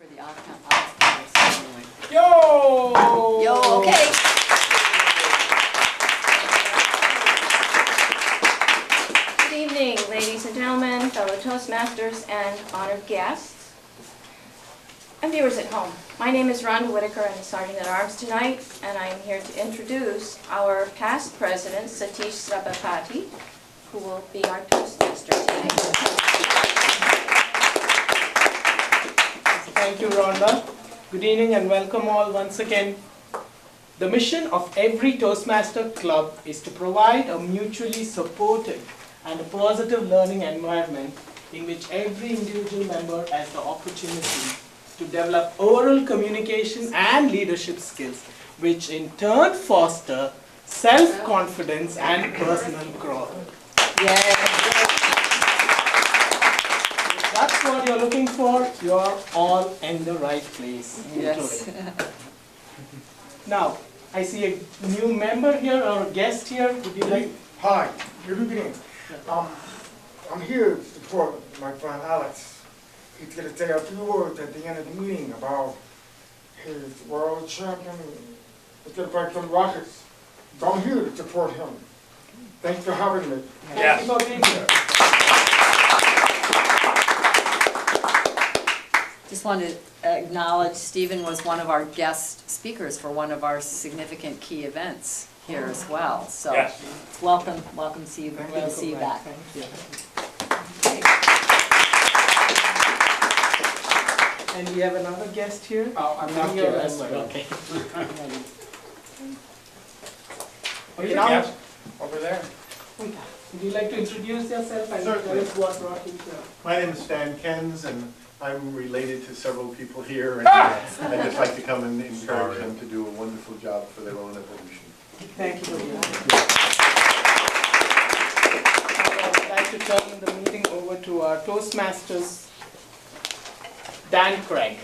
For the Oscar ceremony. Yo! Yo, okay. Good evening, ladies and gentlemen, fellow Toastmasters, and honored guests, and viewers at home. My name is Rhonda Whitaker. I'm the Sergeant at Arms tonight, and I'm here to introduce our past president, Satish Sabapati, who will be our Toastmaster tonight. Thank you, Rhonda. Good evening and welcome all once again. The mission of every Toastmaster club is to provide a mutually supportive and a positive learning environment in which every individual member has the opportunity to develop oral communication and leadership skills, which in turn foster self-confidence and personal growth. If that's what you're looking for, you're all in the right place. Yes. Now, I see a new member here or guest here. Would you like? Hi, good evening. I'm here to support my friend Alex. He's going to say a few words at the end of the meeting about his world champion. He's going to break some records. So I'm here to support him. Thanks for having me. Thank you for being here. Just wanted to acknowledge Stephen was one of our guest speakers for one of our significant key events here as well. So welcome to see you. Good to see you back. Thank you. And we have another guest here. Oh, I'm not Here here. as well. Okay. Okay, now, over there. Would you like to introduce yourself and tell Certainly. us what brought you here? My name is Stan Kens, and I'm related to several people here, and I'd just like to come and encourage them to do a wonderful job for their own evolution. Thank you very much. I'd like to turn the meeting over to our Toastmasters, Dan Craig.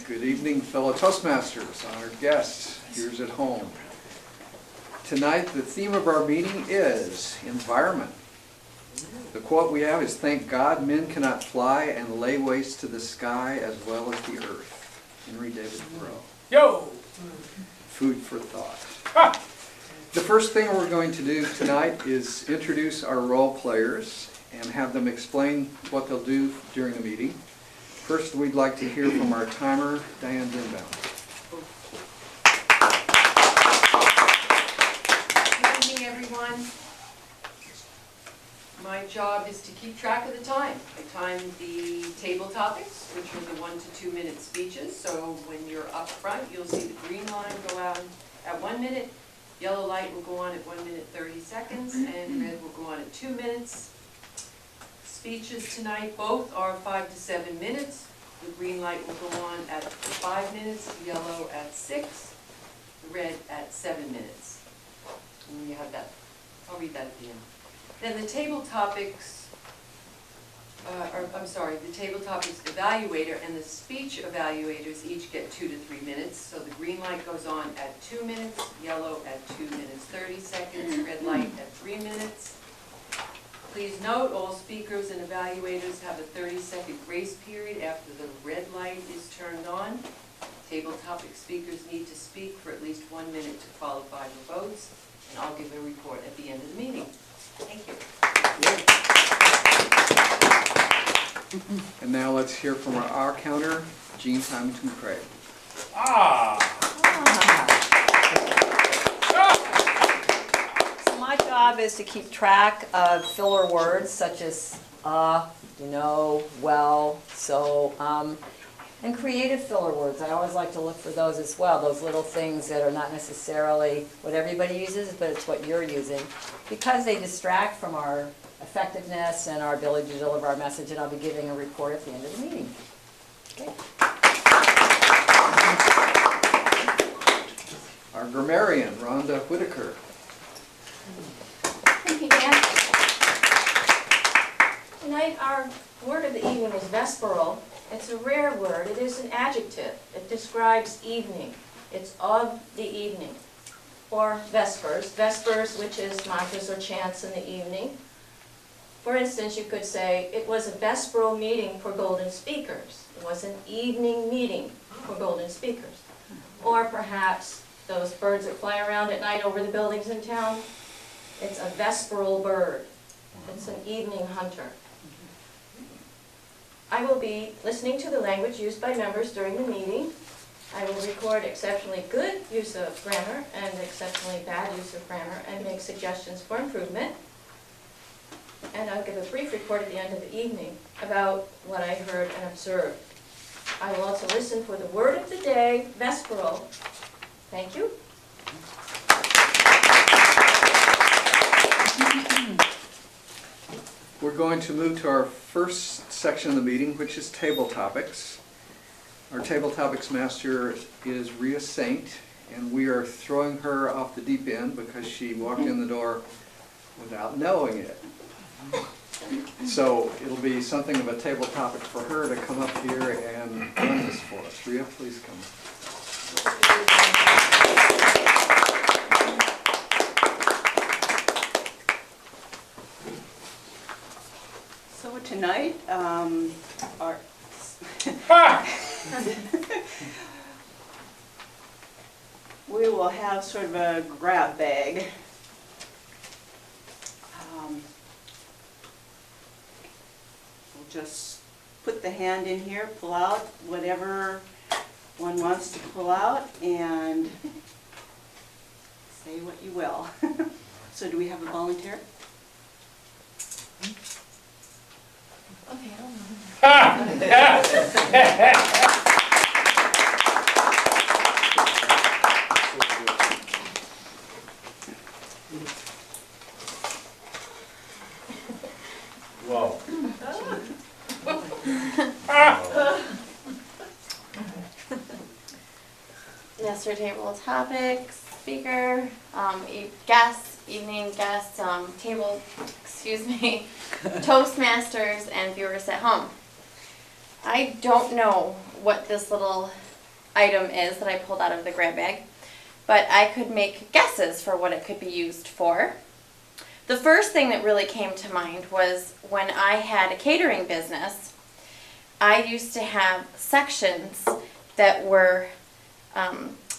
Good evening, fellow Toastmasters, honored guests, viewers at home. Tonight, the theme of our meeting is environment. The quote we have is, "Thank God men cannot fly and lay waste to the sky as well as the earth." Henry David Thoreau. Yo! Food for thought. The first thing we're going to do tonight is introduce our role players and have them explain what they'll do during the meeting. First, we'd like to hear from our timer, Diane Dinbaum. Good evening, everyone. My job is to keep track of the time. I time the table topics, which are the 1 to 2 minute speeches. So when you're up front, you'll see the green line go out at 1 minute, yellow light will go on at 1 minute 30 seconds, and red will go on at 2 minutes. Speeches tonight, both are 5 to 7 minutes. The green light will go on at 5 minutes, yellow at 6, red at 7 minutes. And you have that. I'll read that at the end. Then the table topics, the table topics evaluator and the speech evaluators each get 2 to 3 minutes. So the green light goes on at 2 minutes, yellow at 2 minutes 30 seconds, red light at 3 minutes. Please note, all speakers and evaluators have a 30-second grace period after the red light is turned on. Table topic speakers need to speak for at least 1 minute to qualify for votes, and I'll give a report at the end of the meeting. Thank you. And now let's hear from our counter, Gene Hamilton Craig. So my job is to keep track of filler words such as well, so, and creative filler words. I always like to look for those as well, those little things that are not necessarily what everybody uses, but it's what you're using, because they distract from our effectiveness and our ability to deliver our message, and I'll be giving a report at the end of the meeting. Okay. Our grammarian, Rhonda Whitaker. Thank you, Dan. Tonight, our word of the evening is vesperal. It's a rare word. It is an adjective. It describes evening. It's of the evening. Or vespers. Vespers, which is mantras or chants in the evening. For instance, you could say, it was a vesperal meeting for golden speakers. It was an evening meeting for golden speakers. Or perhaps those birds that fly around at night over the buildings in town, it's a vesperal bird. It's an evening hunter. I will be listening to the language used by members during the meeting. I will record exceptionally good use of grammar and exceptionally bad use of grammar and make suggestions for improvement. And I'll give a brief report at the end of the evening about what I heard and observed. I will also listen for the word of the day, vesperal. Thank you. We're going to move to our first section of the meeting, which is table topics. Our table topics master is Rhea Saint, and we are throwing her off the deep end because she walked in the door without knowing it. So it'll be something of a table topic for her to come up here and run this for us. Rhea, please come. So tonight, we will have sort of a grab bag. We'll just put the hand in here, pull out whatever one wants to pull out, and say what you will. So do we have a volunteer? Okay, I don't know. Wow. Yes, our table topics, speaker, guests, evening guests, table, Toastmasters, and viewers at home. I don't know what this little item is that I pulled out of the grab bag, but I could make guesses for what it could be used for. The first thing that really came to mind was when I had a catering business, I used to have sections that were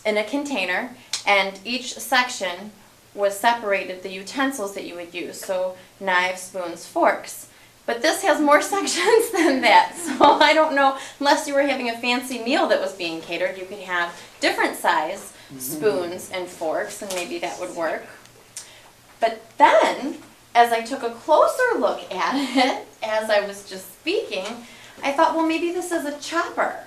in a container, and each section was separated the utensils that you would use, so knives, spoons, forks. But this has more sections than that, so I don't know, unless you were having a fancy meal that was being catered, you could have different size spoons and forks, and maybe that would work. But then, as I took a closer look at it, as I was just speaking, I thought, well, maybe this is a chopper.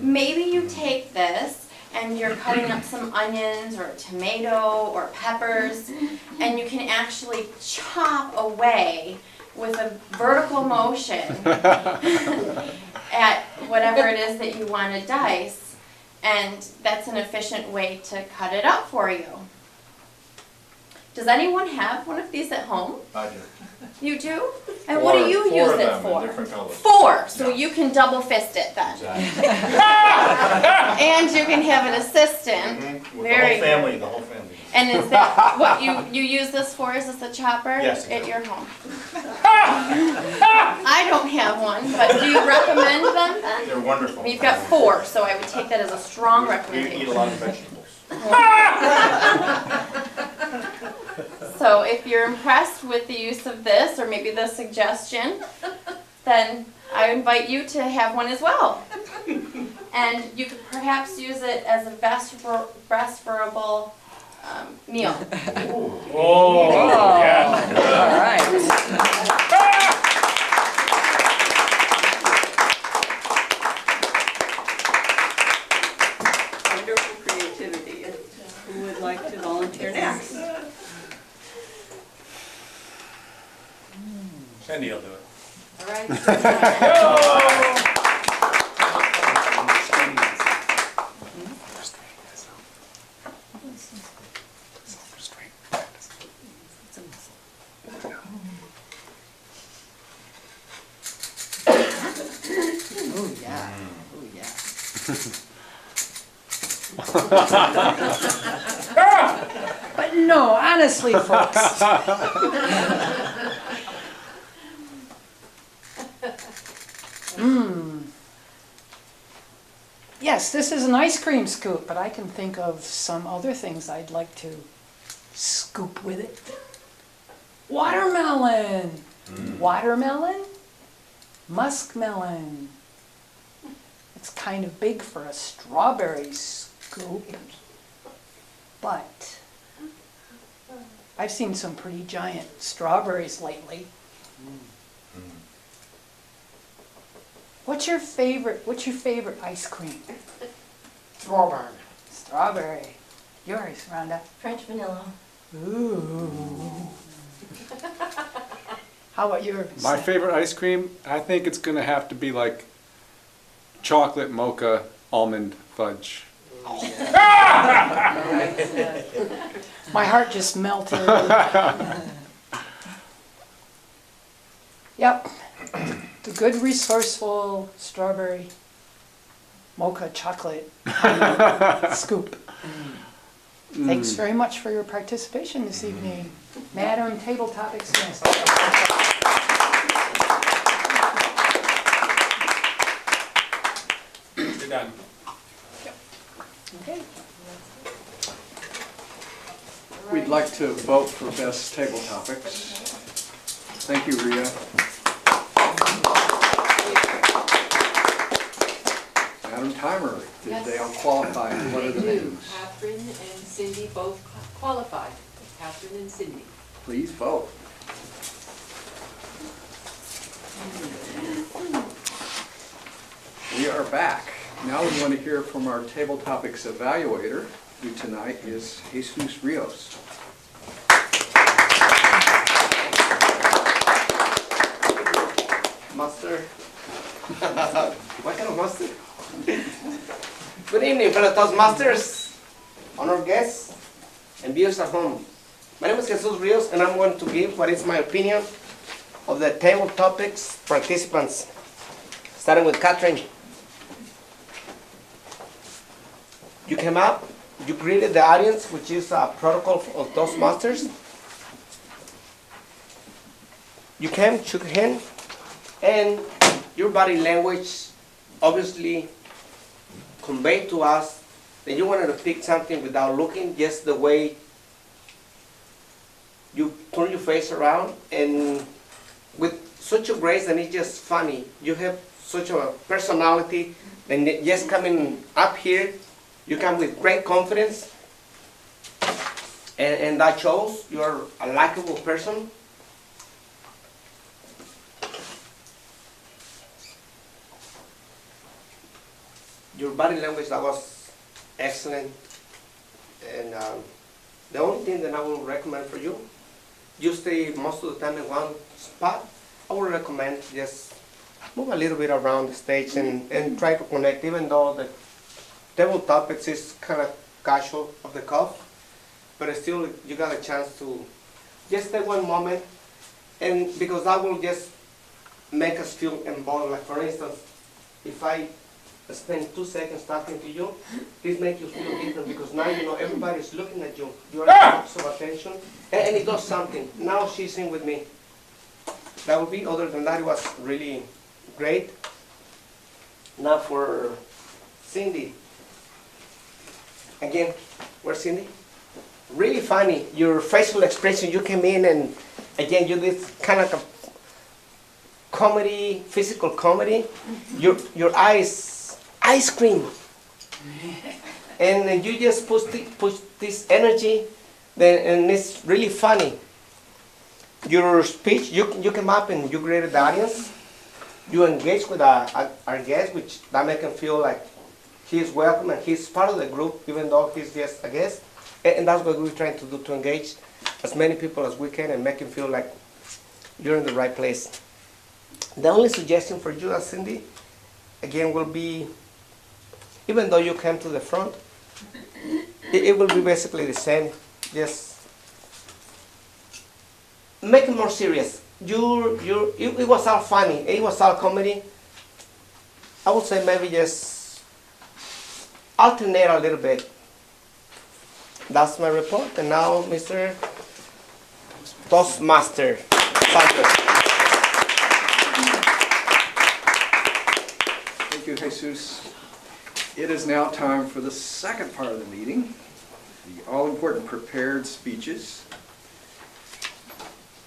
Maybe you take this and you're cutting up some onions or a tomato or peppers, and you can actually chop away with a vertical motion at whatever it is that you want to dice, and that's an efficient way to cut it up for you. Does anyone have one of these at home? I do. You do? And what do you use it for? Different colors. 4, so you can double fist it then. Exactly. And you can have an assistant. With Very the whole family, the whole family. And is that what you use this for? Is this a chopper? Yes. At your home? I don't have one, but do you recommend them then? They're wonderful. You've got 4, so I would take that as a strong We eat recommendation. a lot of vegetables. So if you're impressed with the use of this, or maybe the suggestion, then I invite you to have one as well. And you could perhaps use it as a breastfeedable meal. Oh, yeah. All right. Wonderful creativity. Who would like to volunteer next? Sandy will do it. All right. Oh, yeah. Oh, yeah. But no, honestly, folks. Yes, this is an ice cream scoop, but I can think of some other things I'd like to scoop with it. Watermelon. Watermelon. Muskmelon. It's kind of big for a strawberry scoop, but I've seen some pretty giant strawberries lately. What's your favorite ice cream? Strawberry. Strawberry. Yours, Rhonda. French vanilla. Ooh. How about yours? My favorite ice cream, I think it's gonna have to be like chocolate mocha almond fudge. My heart just melted. Yep. The good resourceful strawberry mocha chocolate scoop. Thanks very much for your participation this evening. Madam Table Topics Master. You're done. Okay. We'd like to vote for best table topics. Thank you, Rhea. Madam Timer, did they all qualify? What are the They do. names? Catherine and Cindy both qualified. Catherine and Cindy. Please vote. We are back. Now we want to hear from our table topics evaluator, who tonight is Jesus Rios. Master. What kind of master? Good evening, fellow Toastmasters, honored guests, and viewers at home. My name is Jesus Rios, and I'm going to give what is my opinion of the table topics participants, starting with Catherine. You came up, you greeted the audience, which is a protocol of Toastmasters. You came, shook hand, and your body language obviously conveyed to us that you wanted to pick something without looking, just the way you turn your face around, and with such a grace, and it's just funny. You have such a personality, and just coming up here, you come with great confidence, and that shows you're a likable person. Your body language, that was excellent. And the only thing that I will recommend for you, you stay most of the time in one spot. I would recommend just move a little bit around the stage and try to connect, even though the table topics is kind of casual of the cuff, but still you got a chance to just take one moment, and because that will just make us feel involved. Like for instance, if I spend 2 seconds talking to you, this makes you feel different, because now you know everybody's looking at you. You are the focus of attention, and it does something. Now she's in with me. That would be. Other than that, it was really great. Now for Cindy. Again, where's Cindy? Really funny. Your facial expression. You came in and again you did kind of like a comedy, physical comedy. Your eyes, ice cream, and you just push this energy. And it's really funny. Your speech. You came up and you greeted the audience. You engaged with our guest, which that make him feel like he's welcome and he's part of the group, even though he's just a guest. And that's what we're trying to do, to engage as many people as we can and make him feel like you're in the right place. The only suggestion for you, Cindy, again, will be, even though you came to the front, it will be basically the same. Just make it more serious. It was all funny. It was all comedy. I would say maybe just alternate a little bit. That's my report. And now, Mr. Toastmaster. Thank you, Jesus. It is now time for the second part of the meeting, the all-important prepared speeches.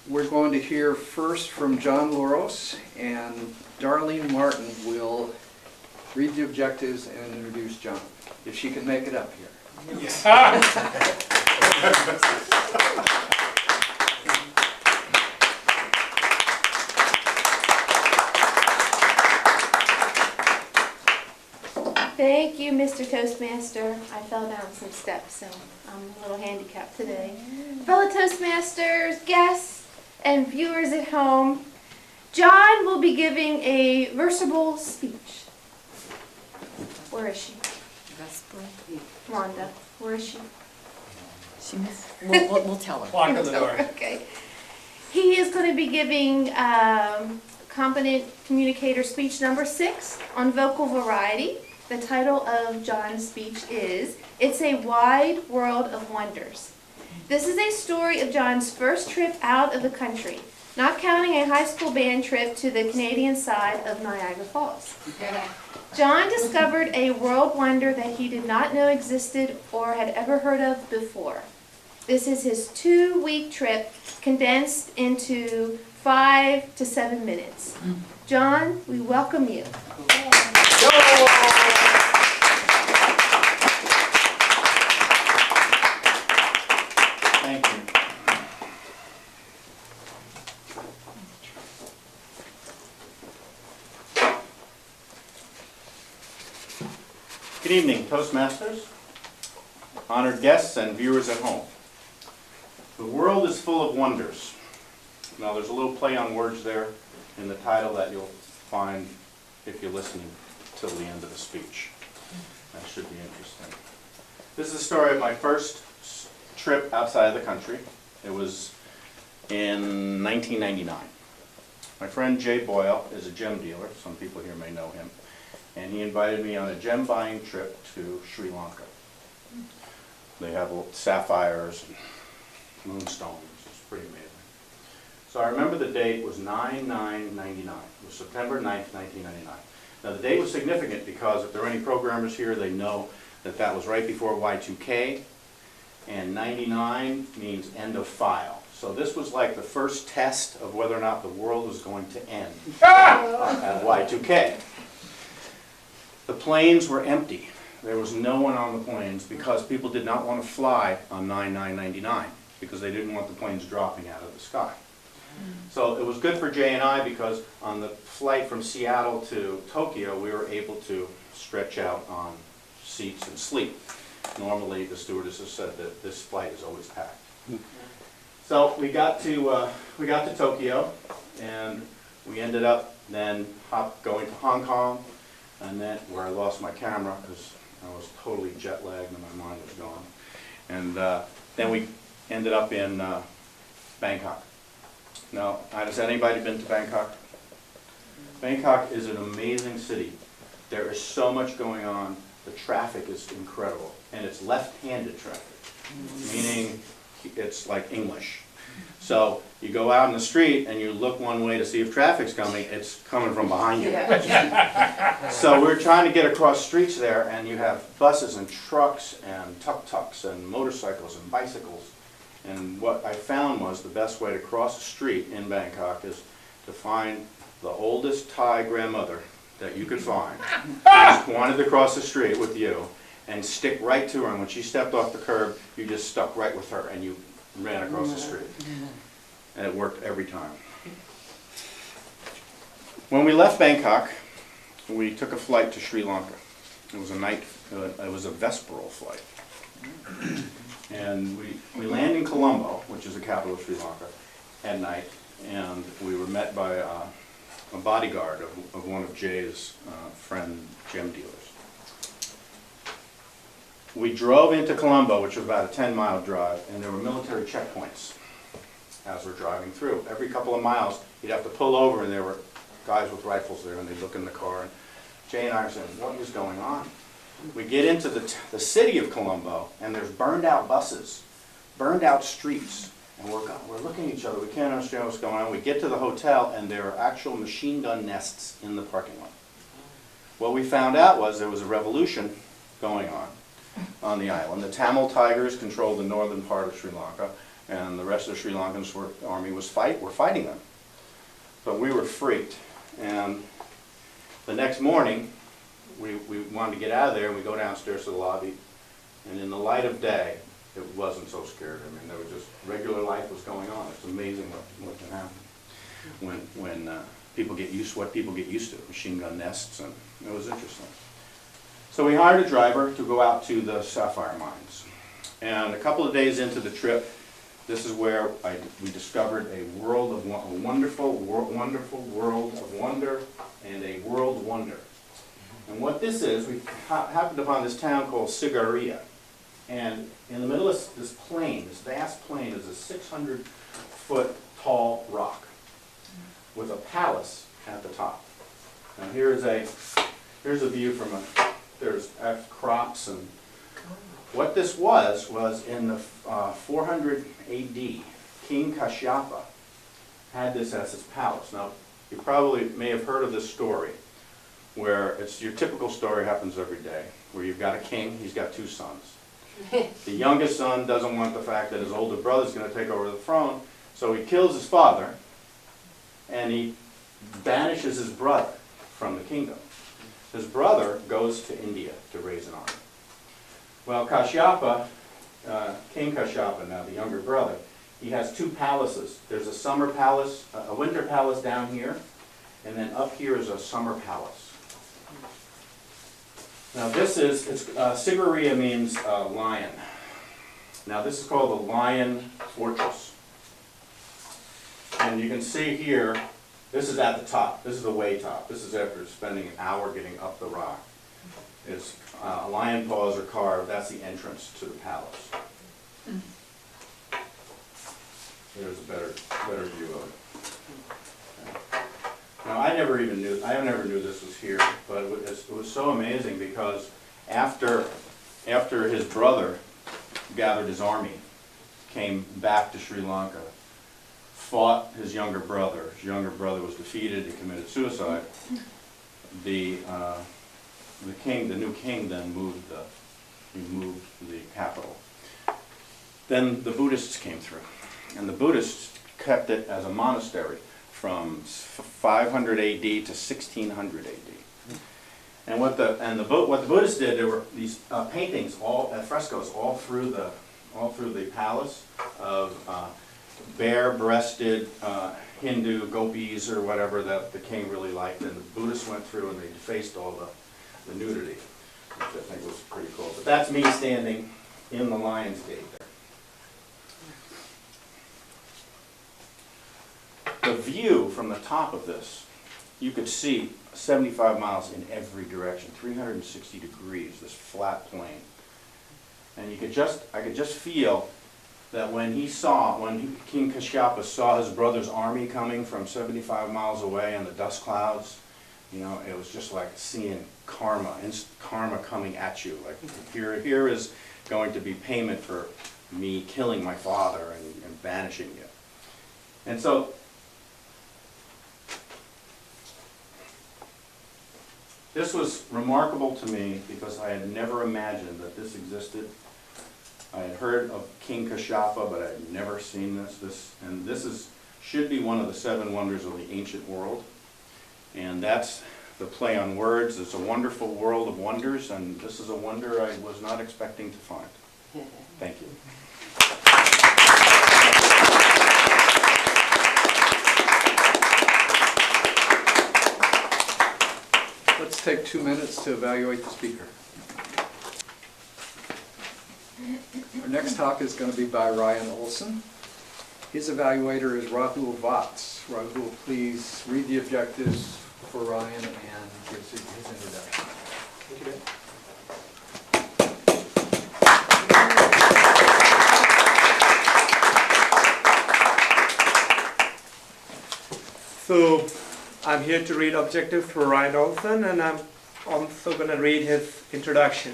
We're going to hear first from John Loros, and Darlene Martin will read the objectives and introduce John, if she can make it up here. Thank you, Mr. Toastmaster. I fell down some steps, so I'm a little handicapped today. Fellow Toastmasters, guests, and viewers at home, John will be giving a versatile speech. Where is she? Rhonda, where is she? We'll tell her. Walk on the door. Okay. He is going to be giving Competent Communicator speech number 6 on vocal variety. The title of John's speech is, It's a Wide World of Wonders. This is a story of John's first trip out of the country, not counting a high school band trip to the Canadian side of Niagara Falls. John discovered a world wonder that he did not know existed or had ever heard of before. This is his 2-week trip condensed into 5 to 7 minutes. John, we welcome you. Thank you. Good evening, Toastmasters, honored guests, and viewers at home. The world is full of wonders. Now, there's a little play on words there in the title that you'll find if you're listening till the end of the speech. That should be interesting. This is the story of my first trip outside of the country. It was in 1999. My friend Jay Boyle is a gem dealer. Some people here may know him. And he invited me on a gem buying trip to Sri Lanka. They have sapphires and moonstones. It's pretty amazing. So I remember the date was 9/9/99. It was September 9th, 1999. Now the date was significant because if there are any programmers here, they know that that was right before Y2K, and 99 means end of file. So this was like the first test of whether or not the world was going to end at Y2K. The planes were empty. There was no one on the planes because people did not want to fly on 9/9/99 because they didn't want the planes dropping out of the sky. So it was good for Jay and I because on the flight from Seattle to Tokyo, we were able to stretch out on seats and sleep. Normally, the stewardesses said that this flight is always packed. So we got to Tokyo, and we ended up then going to Hong Kong, and then where I lost my camera because I was totally jet lagged and my mind was gone. And then we ended up in Bangkok. Now, has anybody been to Bangkok? Bangkok is an amazing city. There is so much going on. The traffic is incredible, and it's left-handed traffic, meaning it's like English. So you go out in the street and you look one way to see if traffic's coming, it's coming from behind you. So we're trying to get across streets there, and you have buses and trucks and tuk-tuks and motorcycles and bicycles. And what I found was the best way to cross a street in Bangkok is to find the oldest Thai grandmother that you could find, just wanted to cross the street with you, and stick right to her, and when she stepped off the curb, you just stuck right with her, and you ran across the street. And it worked every time. When we left Bangkok, we took a flight to Sri Lanka. It was a vesperal flight. And we landed in Colombo, which is the capital of Sri Lanka, at night, and we were met by a bodyguard of one of Jay's friend gem dealers. We drove into Colombo, which was about a 10-mile drive, and there were military checkpoints as we're driving through. Every couple of miles, you'd have to pull over, and there were guys with rifles there, and they'd look in the car. And Jay and I are saying, what is going on? We get into the city of Colombo, and there's burned out buses, burned out streets, and we're looking at each other. We can't understand what's going on. We get to the hotel, and there are actual machine gun nests in the parking lot. What we found out was there was a revolution going on the island. The Tamil Tigers controlled the northern part of Sri Lanka, and the rest of the Sri Lankan army were fighting them. But we were freaked, and the next morning, we wanted to get out of there, and we go downstairs to the lobby, and in the light of day, it wasn't so scared. I mean, there was just, regular life was going on. It's amazing what can happen when people get used to what people get used to, machine gun nests, and it was interesting. So we hired a driver to go out to the sapphire mines. And a couple of days into the trip, this is where we discovered a wonderful world of wonder and a world wonder. And what this is, we happened upon this town called Sigiriya. And in the middle of this plain, this vast plain, is a 600-foot tall rock with a palace at the top. Now here's a view from there's crops, and what this was in the 400 AD, King Kashyapa had this as his palace. Now, you probably may have heard of this story, where it's your typical story, happens every day, where you've got a king, he's got 2 sons. The youngest son doesn't want the fact that his older brother's going to take over the throne, so he kills his father, and he banishes his brother from the kingdom. His brother goes to India to raise an army. Well, Kashyapa, King Kashyapa, now the younger brother, he has 2 palaces. There's a summer palace, a winter palace down here, and then up here is a summer palace. Now this is, Sigiriya means lion. Now this is called the Lion Fortress. And you can see here, this is at the top. This is the way top. This is after spending an hour getting up the rock. It's lion paws are carved. That's the entrance to the palace. There's a better view of it. Now I never knew this was here, but it was so amazing because after his brother gathered his army, came back to Sri Lanka, fought his younger brother. His younger brother was defeated. He committed suicide. The new king then moved the capital. Then the Buddhists came through, and the Buddhists kept it as a monastery from 500 AD to 1600 AD. And what the Buddhists did, there were these paintings, frescoes, all through the palace of bare-breasted Hindu gopis or whatever that the king really liked, and the Buddhists went through and they defaced all the nudity, which I think was pretty cool. But that's me standing in the Lion's Gate there. The view from the top of this, you could see 75 miles in every direction, 360 degrees, this flat plain. And I could just feel that when King Kashyapa saw his brother's army coming from 75 miles away in the dust clouds, you know, it was just like seeing karma coming at you. Like here is going to be payment for me killing my father and banishing you. And so this was remarkable to me because I had never imagined that this existed. I had heard of King Kashyapa, but I had never seen this. And this should be one of the 7 wonders of the ancient world. And that's the play on words. It's a wonderful world of wonders, and this is a wonder I was not expecting to find. Thank you. Let's take 2 minutes to evaluate the speaker. Our next talk is going to be by Ryan Olson. His evaluator is Rahul Vats. Rahul, please read the objectives for Ryan and give his introduction. Thank you. So I'm here to read objective for Ryan Olson, and I'm also going to read his introduction.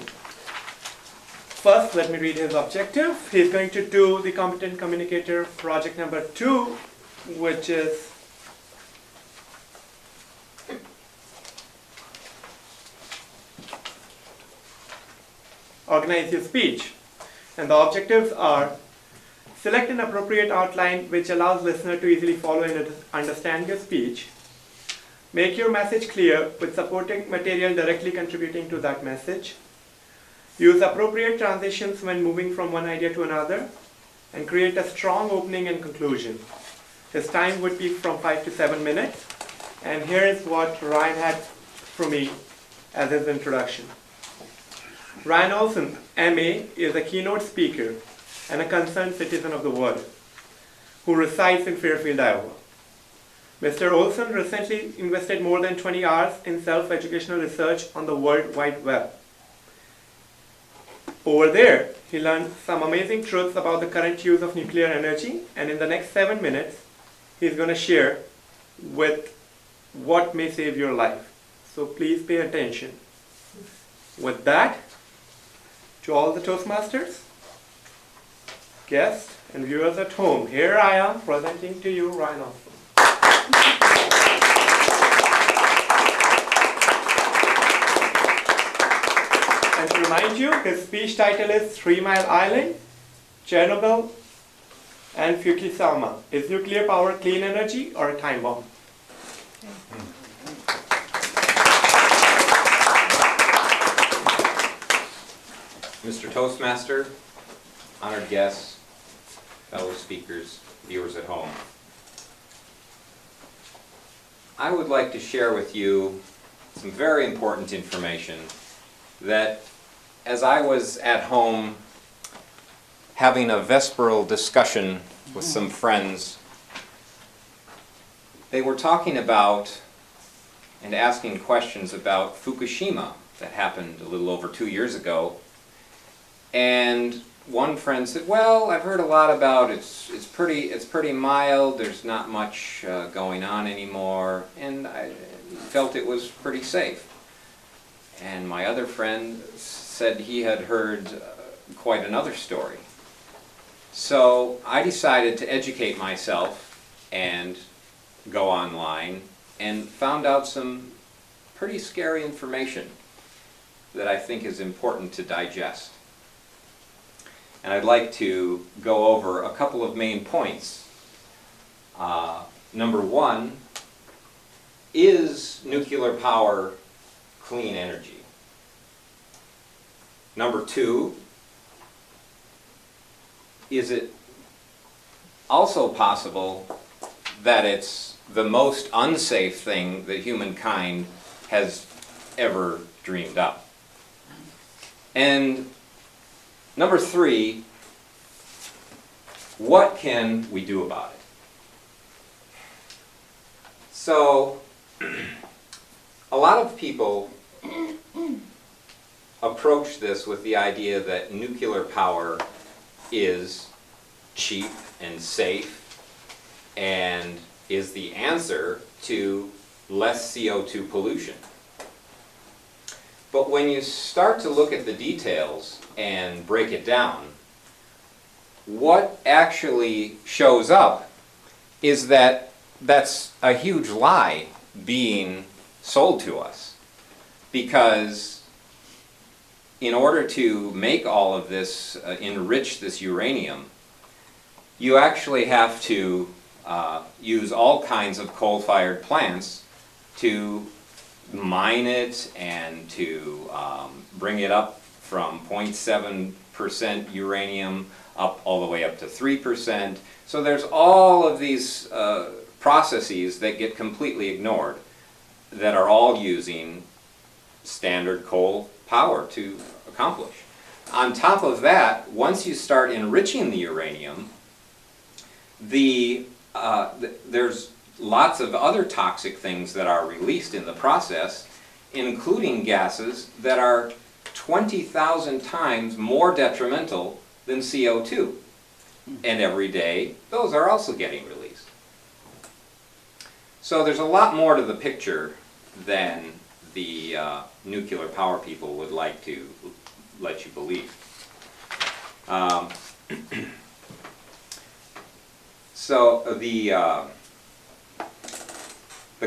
First, let me read his objective. He's going to do the Competent Communicator project number 2, which is organize your speech. And the objectives are: select an appropriate outline which allows listener to easily follow and understand your speech. Make your message clear with supporting material directly contributing to that message. Use appropriate transitions when moving from one idea to another, and create a strong opening and conclusion. His time would be from 5 to 7 minutes. And here is what Ryan had for me as his introduction. Ryan Olson, MA, is a keynote speaker and a concerned citizen of the world who resides in Fairfield, Iowa. Mr. Olson recently invested more than 20 hours in self-educational research on the World Wide Web. Over there, he learned some amazing truths about the current use of nuclear energy, and in the next 7 minutes, he's going to share with what may save your life. So please pay attention. With that, to all the Toastmasters, guests, and viewers at home, here I am presenting to you Ryan Olson. And to remind you, his speech title is 3 Mile Island, Chernobyl, and Fukushima. Is nuclear power clean energy or a time bomb? Mr. Toastmaster, honored guests, fellow speakers, viewers at home. I would like to share with you some very important information that, as I was at home having a vesperal discussion with some friends, they were talking about and asking questions about Fukushima that happened a little over 2 years ago. And one friend said, well, I've heard a lot about it's pretty mild, there's not much going on anymore, and I felt it was pretty safe. And my other friend said he had heard quite another story. So I decided to educate myself and go online and found out some pretty scary information that I think is important to digest. And I'd like to go over a couple of main points. Number one, is nuclear power clean energy? Number two, is it also possible that it's the most unsafe thing that humankind has ever dreamed up? And number three, what can we do about it? So, a lot of people approach this with the idea that nuclear power is cheap and safe and is the answer to less CO2 pollution. But when you start to look at the details and break it down, what actually shows up is that that's a huge lie being sold to us. Because in order to make all of this, enrich this uranium, you actually have to use all kinds of coal-fired plants to mine it and to bring it up from 0.7% uranium up all the way up to 3%. So there's all of these processes that get completely ignored that are all using standard coal power to accomplish. On top of that, once you start enriching the uranium, there's lots of other toxic things that are released in the process, including gases that are 20,000 times more detrimental than CO2. And every day, those are also getting released. So there's a lot more to the picture than the nuclear power people would like to let you believe. So the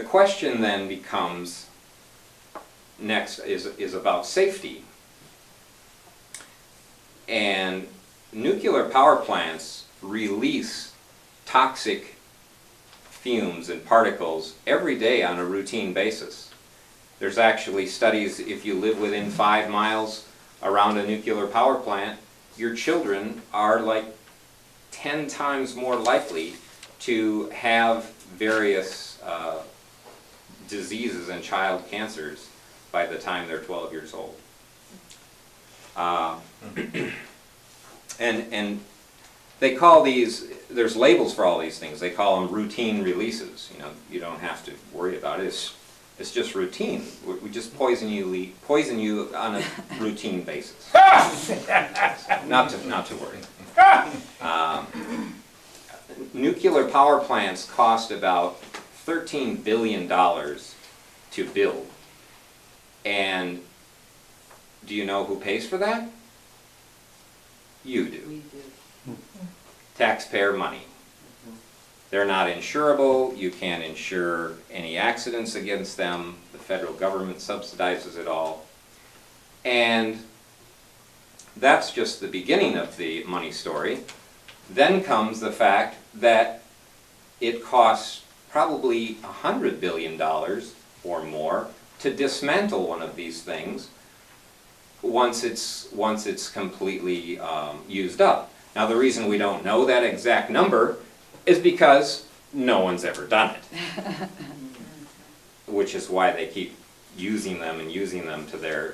question then becomes, next is about safety. And nuclear power plants release toxic fumes and particles every day on a routine basis. There's actually studies, if you live within 5 miles around a nuclear power plant, your children are like 10 times more likely to have various diseases and child cancers by the time they're 12 years old. And they call these, there's labels for all these things. They call them routine releases. You know, you don't have to worry about it. It's just routine. We just poison you on a routine basis. Not to worry. Nuclear power plants cost about $13 billion to build. And do you know who pays for that? You do. We do. Taxpayer money. They're not insurable. You can't insure any accidents against them. The federal government subsidizes it all. And that's just the beginning of the money story. Then comes the fact that it costs probably $100 billion or more to dismantle one of these things once it's completely used up. Now the reason we don't know that exact number is because no one's ever done it. Which is why they keep using them and using them to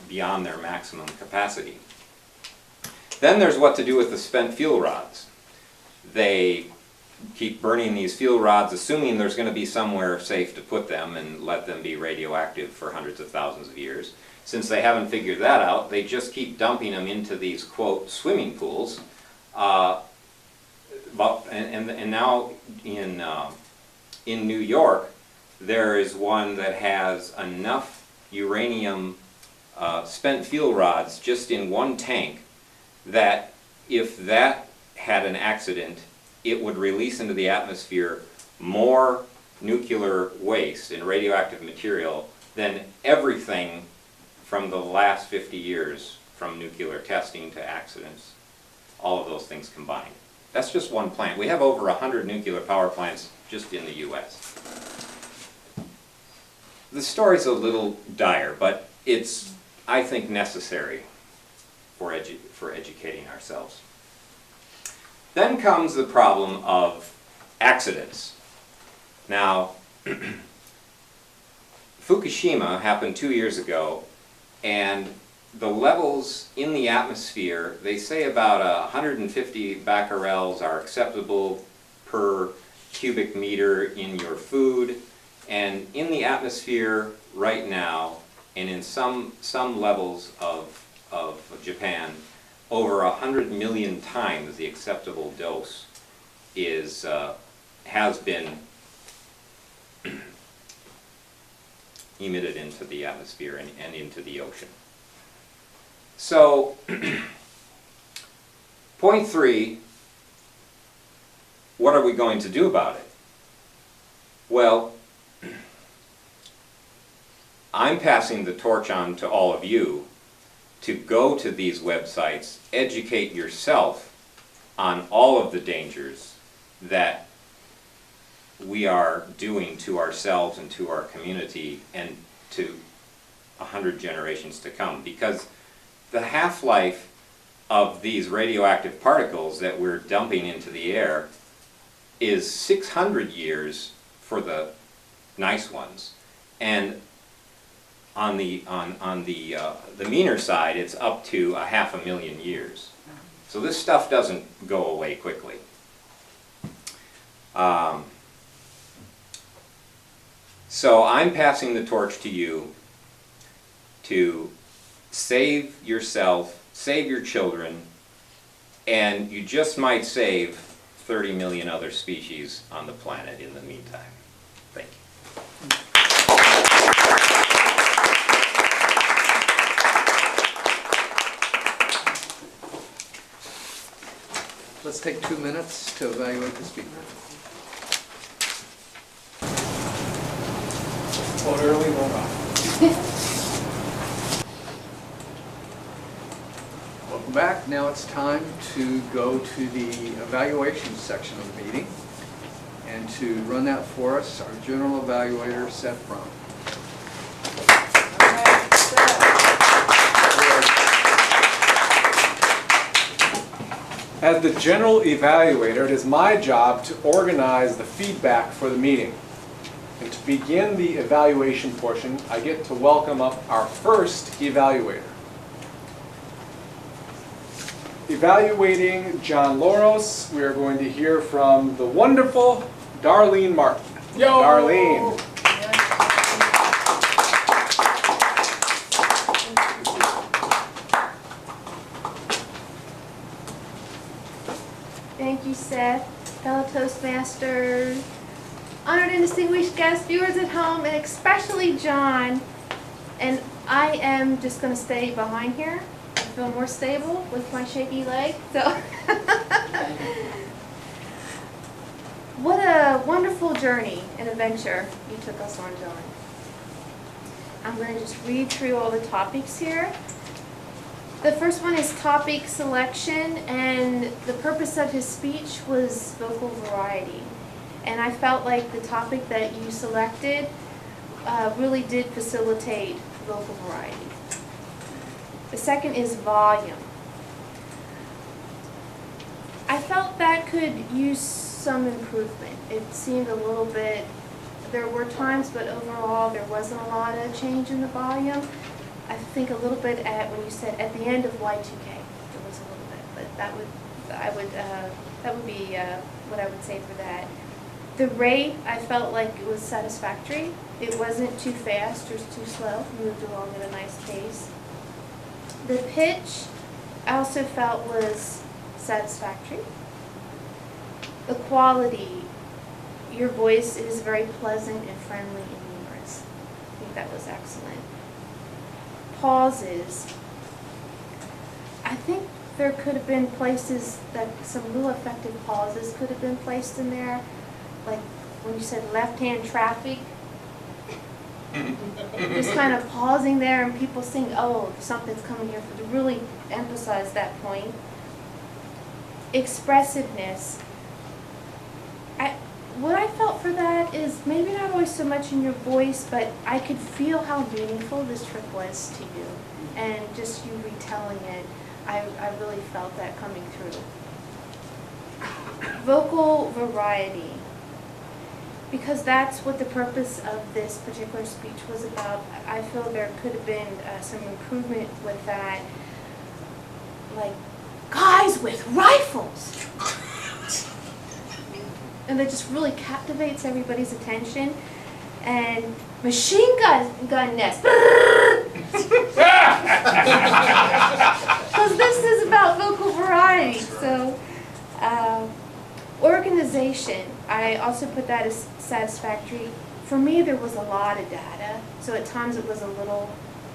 beyond their maximum capacity. Then there's what to do with the spent fuel rods. They keep burning these fuel rods, assuming there's going to be somewhere safe to put them and let them be radioactive for hundreds of thousands of years. Since they haven't figured that out, they just keep dumping them into these, quote, swimming pools. And now in New York, there is one that has enough uranium spent fuel rods just in one tank that if that had an accident, it would release into the atmosphere more nuclear waste and radioactive material than everything from the last 50 years, from nuclear testing to accidents, all of those things combined. That's just one plant. We have over 100 nuclear power plants just in the US. The story's a little dire, but it's, I think, necessary for educating ourselves. Then comes the problem of accidents. Now, Fukushima happened 2 years ago, and the levels in the atmosphere, they say about 150 becquerels are acceptable per cubic meter in your food. And in the atmosphere right now, and in some levels of Japan, over 100 million times the acceptable dose has been emitted into the atmosphere and into the ocean. So, point 3, what are we going to do about it? Well, I'm passing the torch on to all of you to go to these websites, educate yourself on all of the dangers that we are doing to ourselves and to our community and to 100 generations to come. Because the half-life of these radioactive particles that we're dumping into the air is 600 years for the nice ones, and on the meaner side, it's up to 500,000 years. So this stuff doesn't go away quickly. So I'm passing the torch to you to save yourself, save your children, and you just might save 30 million other species on the planet in the meantime. Thank you. Let's take 2 minutes to evaluate the speaker. Orderly roll-off. Welcome back. Now it's time to go to the evaluation section of the meeting. And to run that for us, our general evaluator, Seth Brown. As the general evaluator, it is my job to organize the feedback for the meeting. And to begin the evaluation portion, I get to welcome up our first evaluator. Evaluating John Loros, we are going to hear from the wonderful Darlene Martin. Yo! Darlene. Thank you, Seth, fellow Toastmasters, honored and distinguished guests, viewers at home, and especially John. And I am just going to stay behind here. I feel more stable with my shaky leg. So, what a wonderful journey and adventure you took us on, John. I'm going to just read through all the topics here. The first one is topic selection, and the purpose of his speech was vocal variety. And I felt like the topic that you selected really did facilitate vocal variety. The second is volume. I felt that could use some improvement. It seemed a little bit, there were times, but overall there wasn't a lot of change in the volume. I think a little bit at when you said at the end of Y2K, there was a little bit, but that would be what I would say for that. The rate, I felt like it was satisfactory. It wasn't too fast or too slow. It moved along at a nice pace. The pitch, I also felt was satisfactory. The quality, your voice is very pleasant and friendly and humorous. I think that was excellent. Pauses. I think there could have been places that some real effective pauses could have been placed in there. Like when you said left-hand traffic, just kind of pausing there and people seeing, oh, something's coming here, to really emphasize that point. Expressiveness. What I felt for that is maybe not always so much in your voice, but I could feel how meaningful this trip was to you. And just you retelling it, I really felt that coming through. Vocal variety. Because that's what the purpose of this particular speech was about. I feel there could have been some improvement with that. Like, guys with rifles! And that just really captivates everybody's attention. And machine gun nest. Because this is about vocal variety. So, organization. I also put that as satisfactory. For me, there was a lot of data, so at times it was a little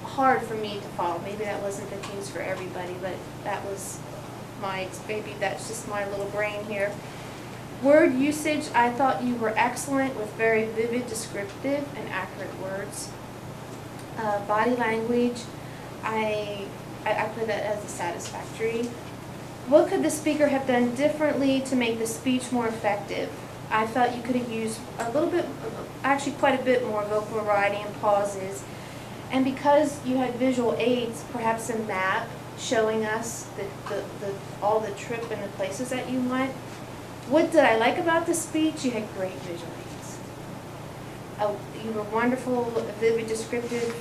hard for me to follow. Maybe that wasn't the case for everybody, but that was maybe that's just my little brain here. Word usage, I thought you were excellent with very vivid, descriptive, and accurate words. Body language, I put that as a satisfactory. What could the speaker have done differently to make the speech more effective? I felt you could have used a little bit, actually quite a bit more vocal variety and pauses. And because you had visual aids, perhaps a map showing us all the trip and the places that you went. What did I like about the speech? You had great visual aids. You were wonderful, vivid, descriptive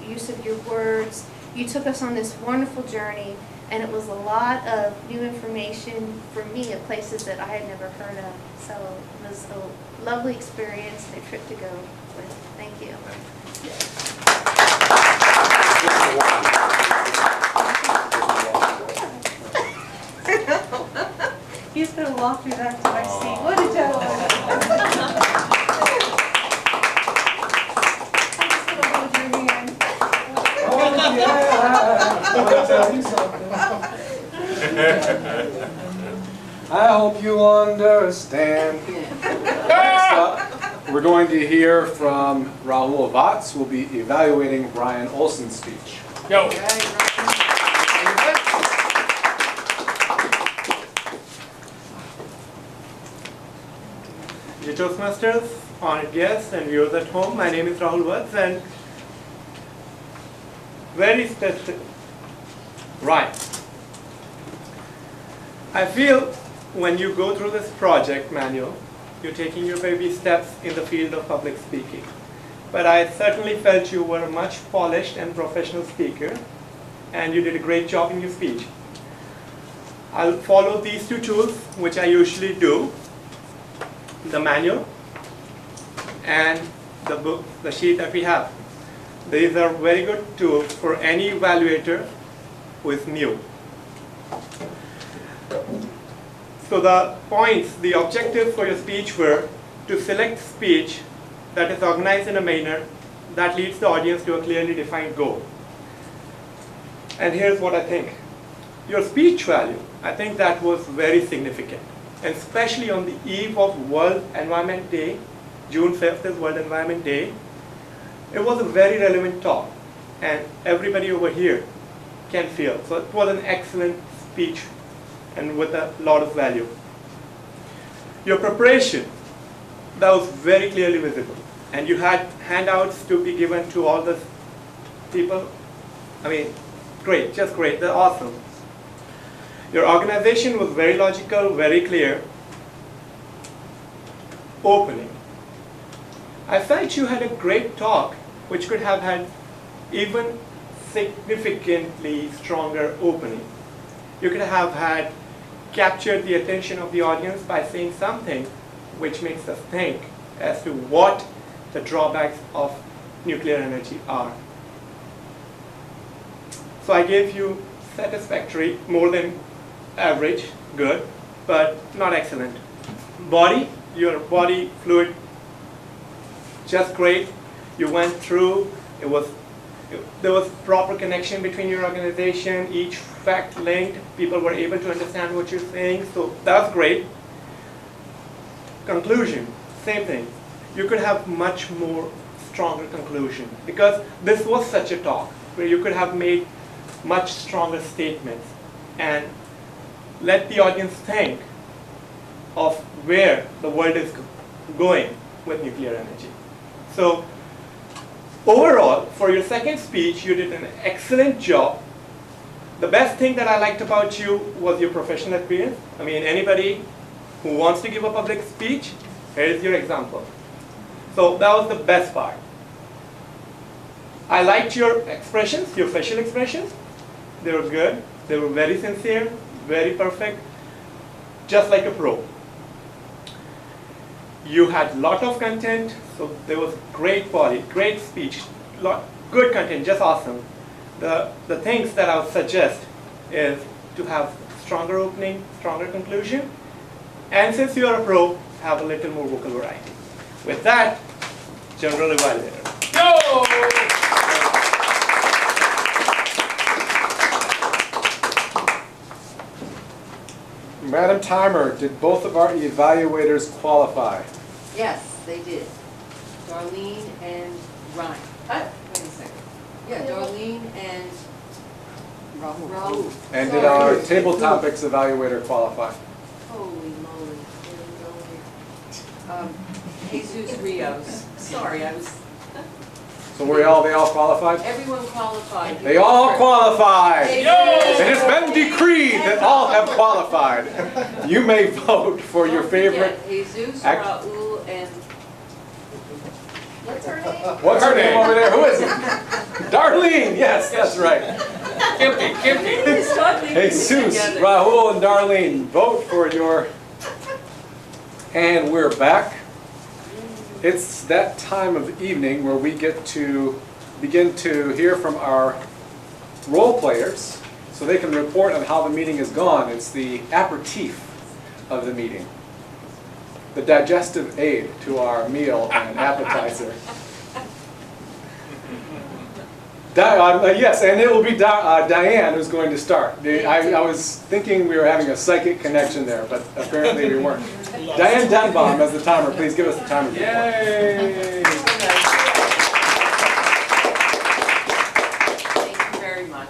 use of your words. You took us on this wonderful journey, and it was a lot of new information for me of places that I had never heard of. So it was a lovely experience and a trip to go with. Thank you. He's going to walk me back to my seat. What a gentleman. I'm just going to hold your hand. Oh, yeah. I want to tell you something. I hope you understand. Next up, we're going to hear from Rahul Vatz, who will be evaluating Brian Olson's speech. Yo. Dear Toastmasters, honored guests, and viewers at home, my name is Rahul Vats, and very specific. Right. I feel when you go through this project manual, you're taking your baby steps in the field of public speaking. But I certainly felt you were a much polished and professional speaker, and you did a great job in your speech. I'll follow these two tools, which I usually do, the manual and the book, the sheet that we have. These are very good tools for any evaluator who is new. So the points, the objectives for your speech were to select speech that is organized in a manner that leads the audience to a clearly defined goal. And here's what I think. Your speech value, I think that was very significant, and especially on the eve of World Environment Day. June 5th is World Environment Day. It was a very relevant talk, and everybody over here can feel. So it was an excellent speech and with a lot of value. Your preparation, that was very clearly visible, and you had handouts to be given to all the people. I mean, great, just great, they're awesome. Your organization was very logical, very clear. Opening. I felt you had a great talk, which could have had even significantly stronger opening. You could have had captured the attention of the audience by saying something which makes us think as to what the drawbacks of nuclear energy are. So I gave you satisfactory, more than average, good, but not excellent. Body, your body fluid, just great. You went through, there was proper connection between your organization, each fact linked, people were able to understand what you're saying, so that's great. Conclusion, same thing. You could have much more stronger conclusion, because this was such a talk where you could have made much stronger statements and let the audience think of where the world is going with nuclear energy. So overall, for your second speech, you did an excellent job. The best thing that I liked about you was your professional experience. I mean, anybody who wants to give a public speech, here is your example. So that was the best part. I liked your expressions, your facial expressions. They were good. They were very sincere, very perfect, just like a pro. You had a lot of content, so there was great body, great speech, good content, just awesome. The things that I would suggest is to have stronger opening, stronger conclusion, and since you are a pro, have a little more vocal variety. With that, General Evaluator. Go! Madam Timer, did both of our evaluators qualify? Yes, they did. Darlene and Ryan. Wait a second. Yeah, Darlene and Rahul. And did our table topics evaluator qualify? Holy moly. Jesus Rios. Sorry, I was. So they all qualified? Everyone qualified. They all qualified. It has been decreed that all have qualified. You may vote for your favorite. Jesus, Raul, and what's her name? What's her name over there? Who is it? Darlene. Yes, that's right. Kimpy. Jesus, Rahul, and Darlene, vote for your. And we're back. It's that time of the evening where we get to begin to hear from our role players so they can report on how the meeting has gone. It's the aperitif of the meeting, the digestive aid to our meal and appetizer. Yes, and it will be Diane who's going to start. I was thinking we were having a psychic connection there, but apparently we weren't. Diane Denbaum as the timer. Please give us the timer. Yay! Thank you very much.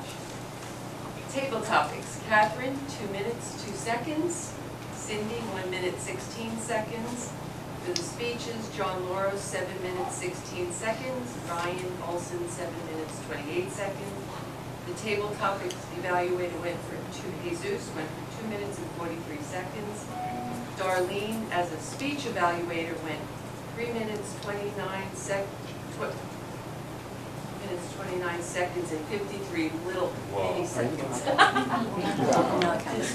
Table topics. Catherine, 2 minutes, 2 seconds. Cindy, 1 minute, 16 seconds. For the speeches, John Lauro, 7 minutes, 16 seconds. Ryan Olson, 7 minutes, 28 seconds. The table topics evaluator went for Jesus, went for 2 minutes and 43 seconds. Darlene, as a speech evaluator, went 3 minutes, 29 seconds and 53 little mini seconds.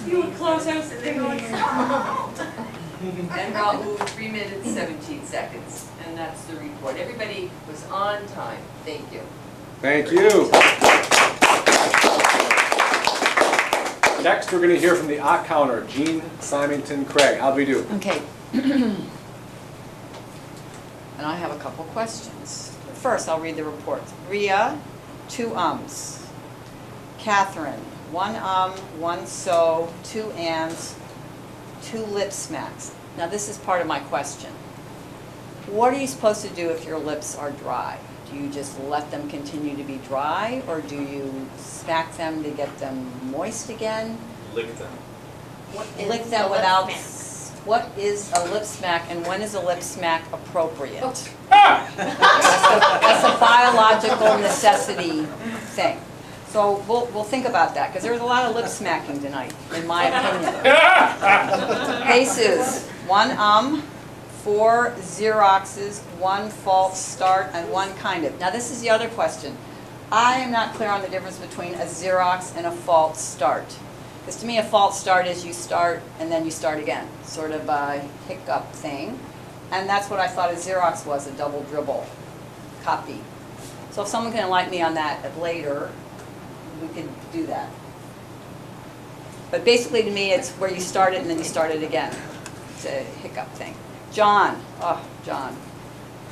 You were close, I was sitting there going, and Rahul, 3 minutes, 17 seconds. And that's the report. Everybody was on time. Thank you. Thank you. Next, we're going to hear from the counter, Jean Symington Craig. How do we do? Okay. And I have a couple questions. First, I'll read the report. Ria, 2 ums. Catherine, 1 1 so, 2 ands, 2 lip smacks. Now this is part of my question. What are you supposed to do if your lips are dry? Do you just let them continue to be dry, or do you smack them to get them moist again? Lick them. Lick them without... What is a lip smack, and when is a lip smack appropriate? That's a biological necessity thing. So we'll think about that, because there was a lot of lip smacking tonight, in my opinion. Jesus, 1 4 Xeroxes, 1 false start, and 1 kind of. Now this is the other question. I am not clear on the difference between a Xerox and a false start. Because to me a false start is you start and then you start again, sort of a hiccup thing. And that's what I thought a Xerox was, a double dribble copy. So if someone can enlighten me on that later, we could do that. But basically to me it's where you start it and then you start it again. It's a hiccup thing. John, oh, John.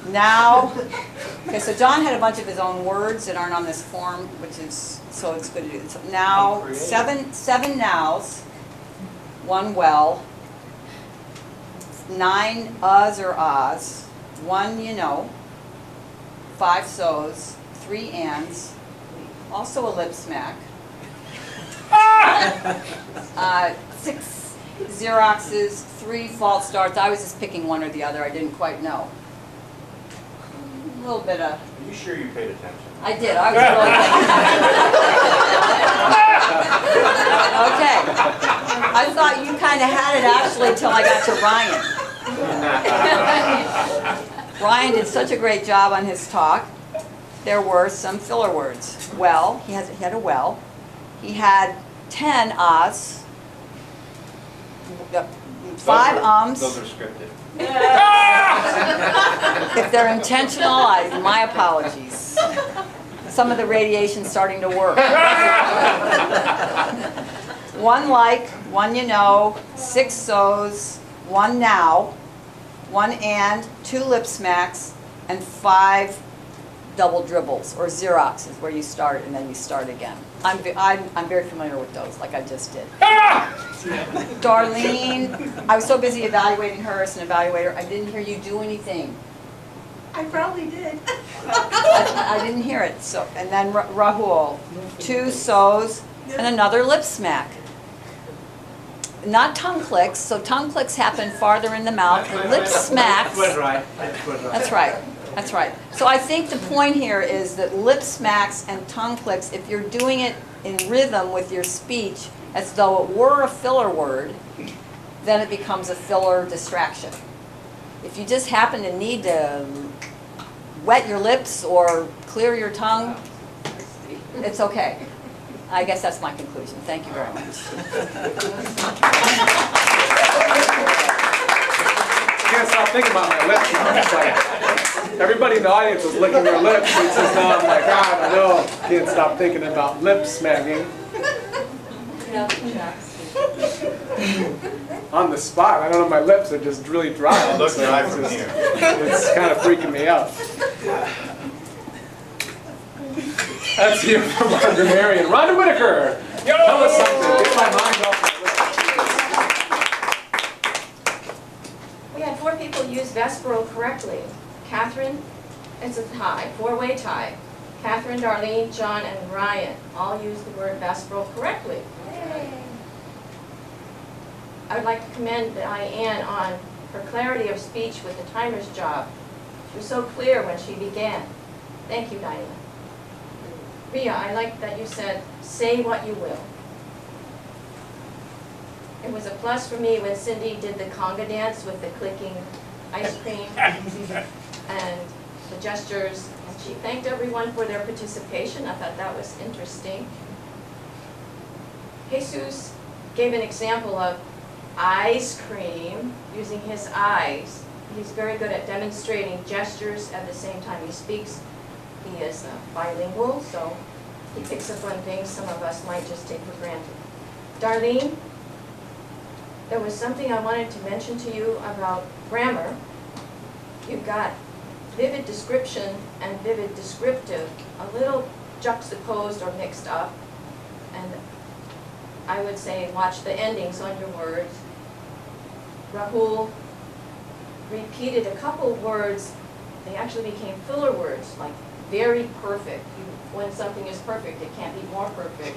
Now, okay, so John had a bunch of his own words that aren't on this form, which is, so it's good to do. So now, seven nows, 1 well, 9 uhs or ahs, 1 you know, 5 so's, 3 ands, also a lip smack, 6 Xeroxes, 3 false starts. I was just picking one or the other. I didn't quite know. A little bit of... Are you sure you paid attention? I did. I was really thinking. Okay. I thought you kind of had it actually until I got to Ryan. Ryan did such a great job on his talk. There were some filler words. Well, he had a well. He had 10 ahs. 5 ums. Those are scripted. If they're intentional, my apologies. Some of the radiation's starting to work. 1 like, 1 you know, 6 so's, 1 now, 1 and, 2 lip smacks, and 5 double dribbles, or Xeroxes, where you start and then you start again. I'm very familiar with those, like I just did. Darlene, I was so busy evaluating her as an evaluator, I didn't hear you do anything. I probably did. I didn't hear it. So, and then Rahul, 2 so's and another lip smack. Not tongue clicks, so tongue clicks happen farther in the mouth. The lip smacks. That's right. That's right. So I think the point here is that lip smacks and tongue clicks, if you're doing it in rhythm with your speech, as though it were a filler word, then it becomes a filler distraction. If you just happen to need to wet your lips or clear your tongue, it's okay. I guess that's my conclusion. Thank you very much. I can't stop thinking about my lips now. It's like, everybody in the audience was licking their lips, and so now I'm like, God, I know. Can't stop thinking about lip smacking. On the spot, I don't know, my lips are just really dry. It looks so dry it's from just- here. It's kind of freaking me out. Let's hear from our grammarian, Rhonda Whitaker. Tell us something. Get my mind off my lips. We had 4 people use Vesperal correctly. Catherine, it's a tie, 4-way tie. Catherine, Darlene, John, and Ryan all used the word Vesperal correctly. I would like to commend Diane on her clarity of speech with the timer's job. She was so clear when she began. Thank you, Diana. Ria, I like that you said, say what you will. It was a plus for me when Cindy did the conga dance with the clicking ice cream and the gestures. And she thanked everyone for their participation. I thought that was interesting. Jesus gave an example of ice cream using his eyes. He's very good at demonstrating gestures at the same time he speaks. He is bilingual, so he picks up on things some of us might just take for granted. Darlene, there was something I wanted to mention to you about grammar. You've got vivid description and vivid descriptive, a little juxtaposed or mixed up. And I would say watch the endings on your words. Rahul repeated a couple words. They actually became filler words, like very perfect. When something is perfect, it can't be more perfect.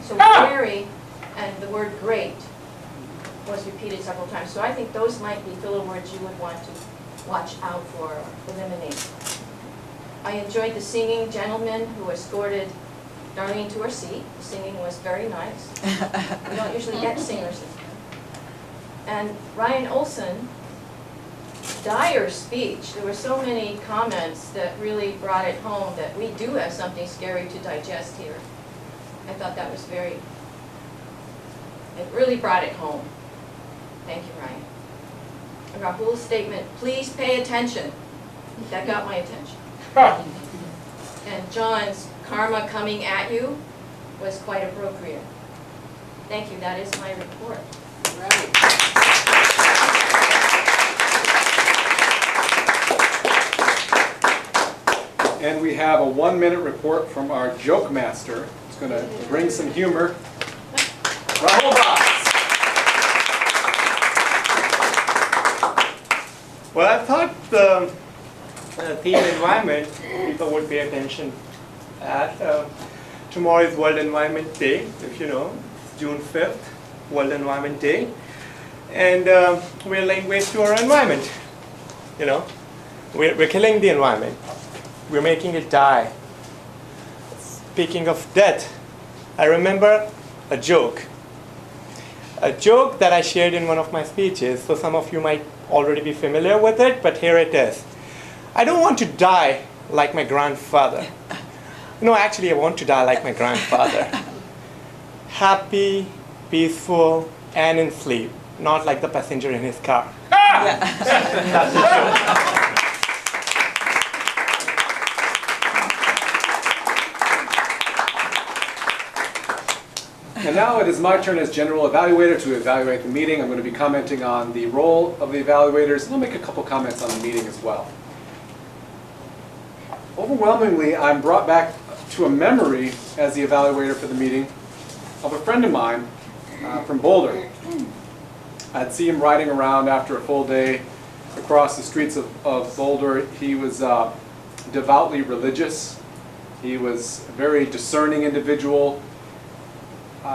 So very and the word great was repeated several times. So I think those might be filler words you would want to watch out for or eliminate. I enjoyed the singing gentleman who escorted Darlene to her seat. The singing was very nice. We don't usually get singers. And Ryan Olson, dire speech. There were so many comments that really brought it home that we do have something scary to digest here. I thought that was it really brought it home. Thank you, Ryan. And Rahul's statement, please pay attention. That got my attention. And John's karma coming at you was quite appropriate. Thank you, that is my report. Right. And we have a 1-minute report from our joke master. He's going to bring some humor. Rahul Bhatt. Well, I thought the theme environment, people would pay attention at. Tomorrow is World Environment Day, if you know. It's June 5th, World Environment Day. And we're laying waste to our environment. You know, we're killing the environment. We're making it die. Speaking of death, I remember a joke that I shared in one of my speeches, so some of you might already be familiar with it, but here it is. I don't want to die like my grandfather. No, actually I want to die like my grandfather. Happy, peaceful, and in sleep, not like the passenger in his car. That's the joke. And now it is my turn as general evaluator to evaluate the meeting. I'm going to be commenting on the role of the evaluators, and I'll make a couple comments on the meeting as well. Overwhelmingly, I'm brought back to a memory as the evaluator for the meeting of a friend of mine from Boulder. I'd see him riding around after a full day across the streets of Boulder. He was devoutly religious. He was a very discerning individual.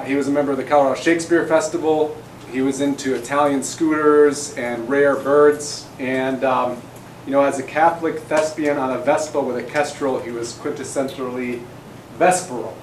He was a member of the Colorado Shakespeare Festival. He was into Italian scooters and rare birds. And you know, as a Catholic thespian on a Vespa with a kestrel, he was quintessentially Vesperal.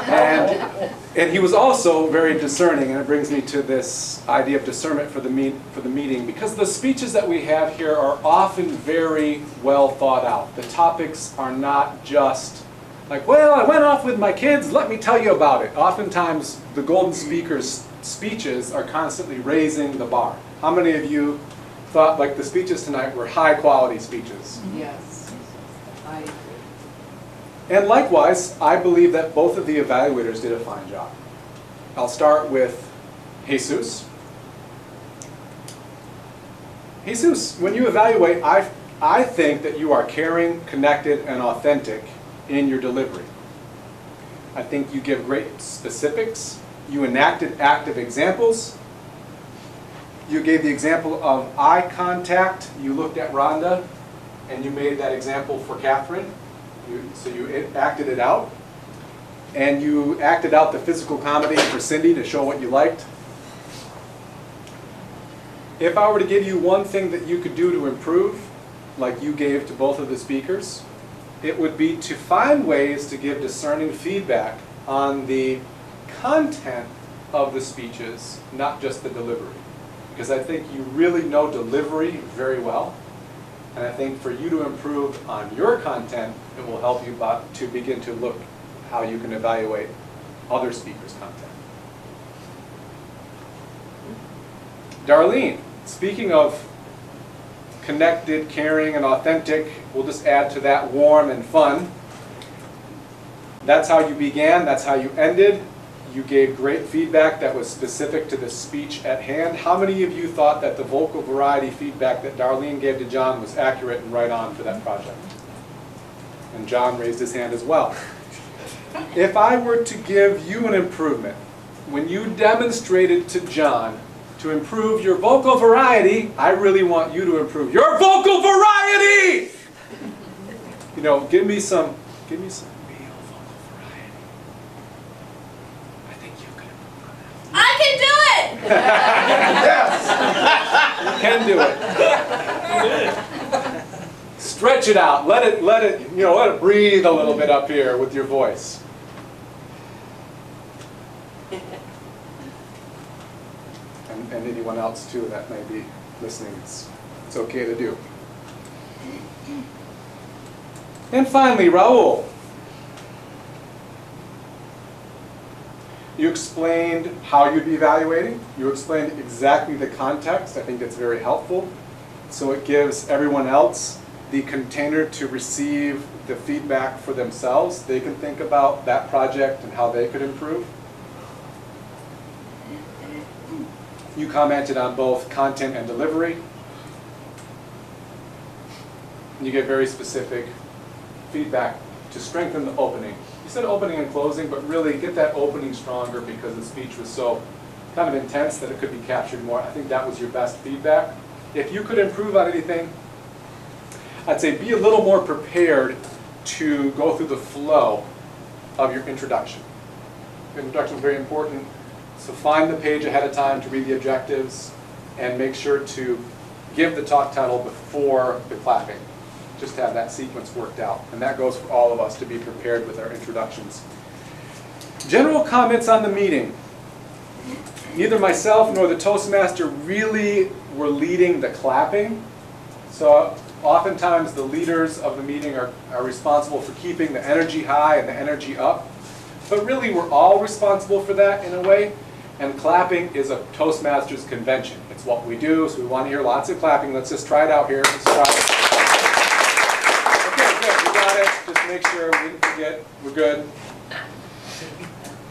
and he was also very discerning, and it brings me to this idea of discernment for the meeting, because the speeches that we have here are often very well thought out. The topics are not just like, well, I went off with my kids, let me tell you about it. Oftentimes, the Golden Speaker's speeches are constantly raising the bar. How many of you thought like the speeches tonight were high-quality speeches? Yes, I agree. And likewise, I believe that both of the evaluators did a fine job. I'll start with Jesus. Jesus, when you evaluate, I think that you are caring, connected, and authentic in your delivery. I think you give great specifics. You enacted active examples. You gave the example of eye contact. You looked at Rhonda, and you made that example for Catherine. So you acted it out. And you acted out the physical comedy for Cindy to show what you liked. If I were to give you one thing that you could do to improve, like you gave to both of the speakers, it would be to find ways to give discerning feedback on the content of the speeches, not just the delivery. Because I think you really know delivery very well. And I think for you to improve on your content, it will help you to begin to look how you can evaluate other speakers' content. Darlene, speaking of connected, caring, and authentic, we'll just add to that warm and fun. That's how you began, that's how you ended. You gave great feedback that was specific to the speech at hand. How many of you thought that the vocal variety feedback that Darlene gave to John was accurate and right on for that project? And John raised his hand as well. If I were to give you an improvement, when you demonstrated to John to improve your vocal variety, I really want you to improve your vocal variety! You know, give me some real vocal variety. I think you can improve on that. I can do it! Yes! You can do it. Stretch it out. Let it breathe a little bit up here with your voice. And anyone else too that may be listening, it's okay to do. And finally, Raul. You explained how you'd be evaluating. You explained exactly the context. I think that's very helpful. So it gives everyone else the container to receive the feedback for themselves. They can think about that project and how they could improve. You commented on both content and delivery. You get very specific feedback to strengthen the opening. You said opening and closing, but really get that opening stronger because the speech was so kind of intense that it could be captured more. I think that was your best feedback. If you could improve on anything, I'd say be a little more prepared to go through the flow of your introduction. Your introduction is very important. So find the page ahead of time to read the objectives and make sure to give the talk title before the clapping. Just to have that sequence worked out. And that goes for all of us to be prepared with our introductions. General comments on the meeting. Neither myself nor the Toastmaster really were leading the clapping. So oftentimes the leaders of the meeting are responsible for keeping the energy high and the energy up. But really we're all responsible for that in a way. And clapping is a Toastmasters convention. It's what we do, so we want to hear lots of clapping. Let's just try it out here. Let's try it. Okay, good. We got it. Just make sure we didn't forget. We're good.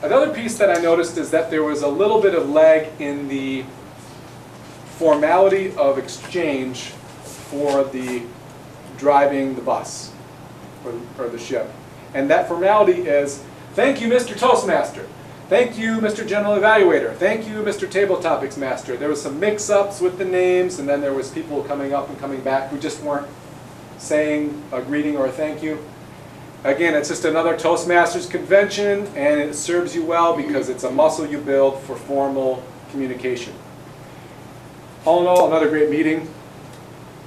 Another piece that I noticed is that there was a little bit of lag in the formality of exchange for the driving the bus or the ship. And that formality is, thank you, Mr. Toastmaster. Thank you, Mr. General Evaluator. Thank you, Mr. Table Topics Master. There was some mix-ups with the names, and then there was people coming up and coming back who just weren't saying a greeting or a thank you. Again, it's just another Toastmasters convention, and it serves you well because it's a muscle you build for formal communication. All in all, another great meeting,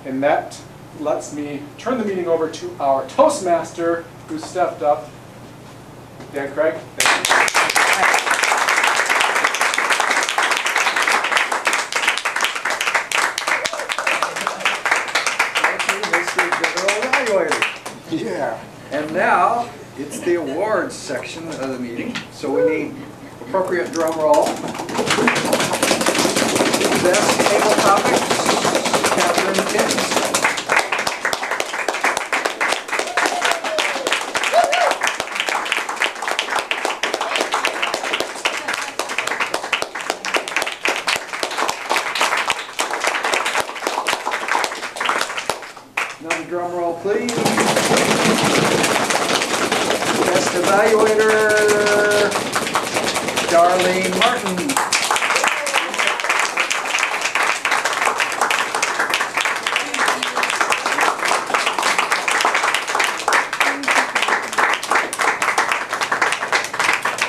and that lets me turn the meeting over to our Toastmaster who stepped up, Dan Craig. Thank you. Yeah. And now it's the awards section of the meeting. So we need appropriate drum roll. Best table topics, Catherine Tibbs. Another drum roll, please. Best evaluator, Darlene Martin.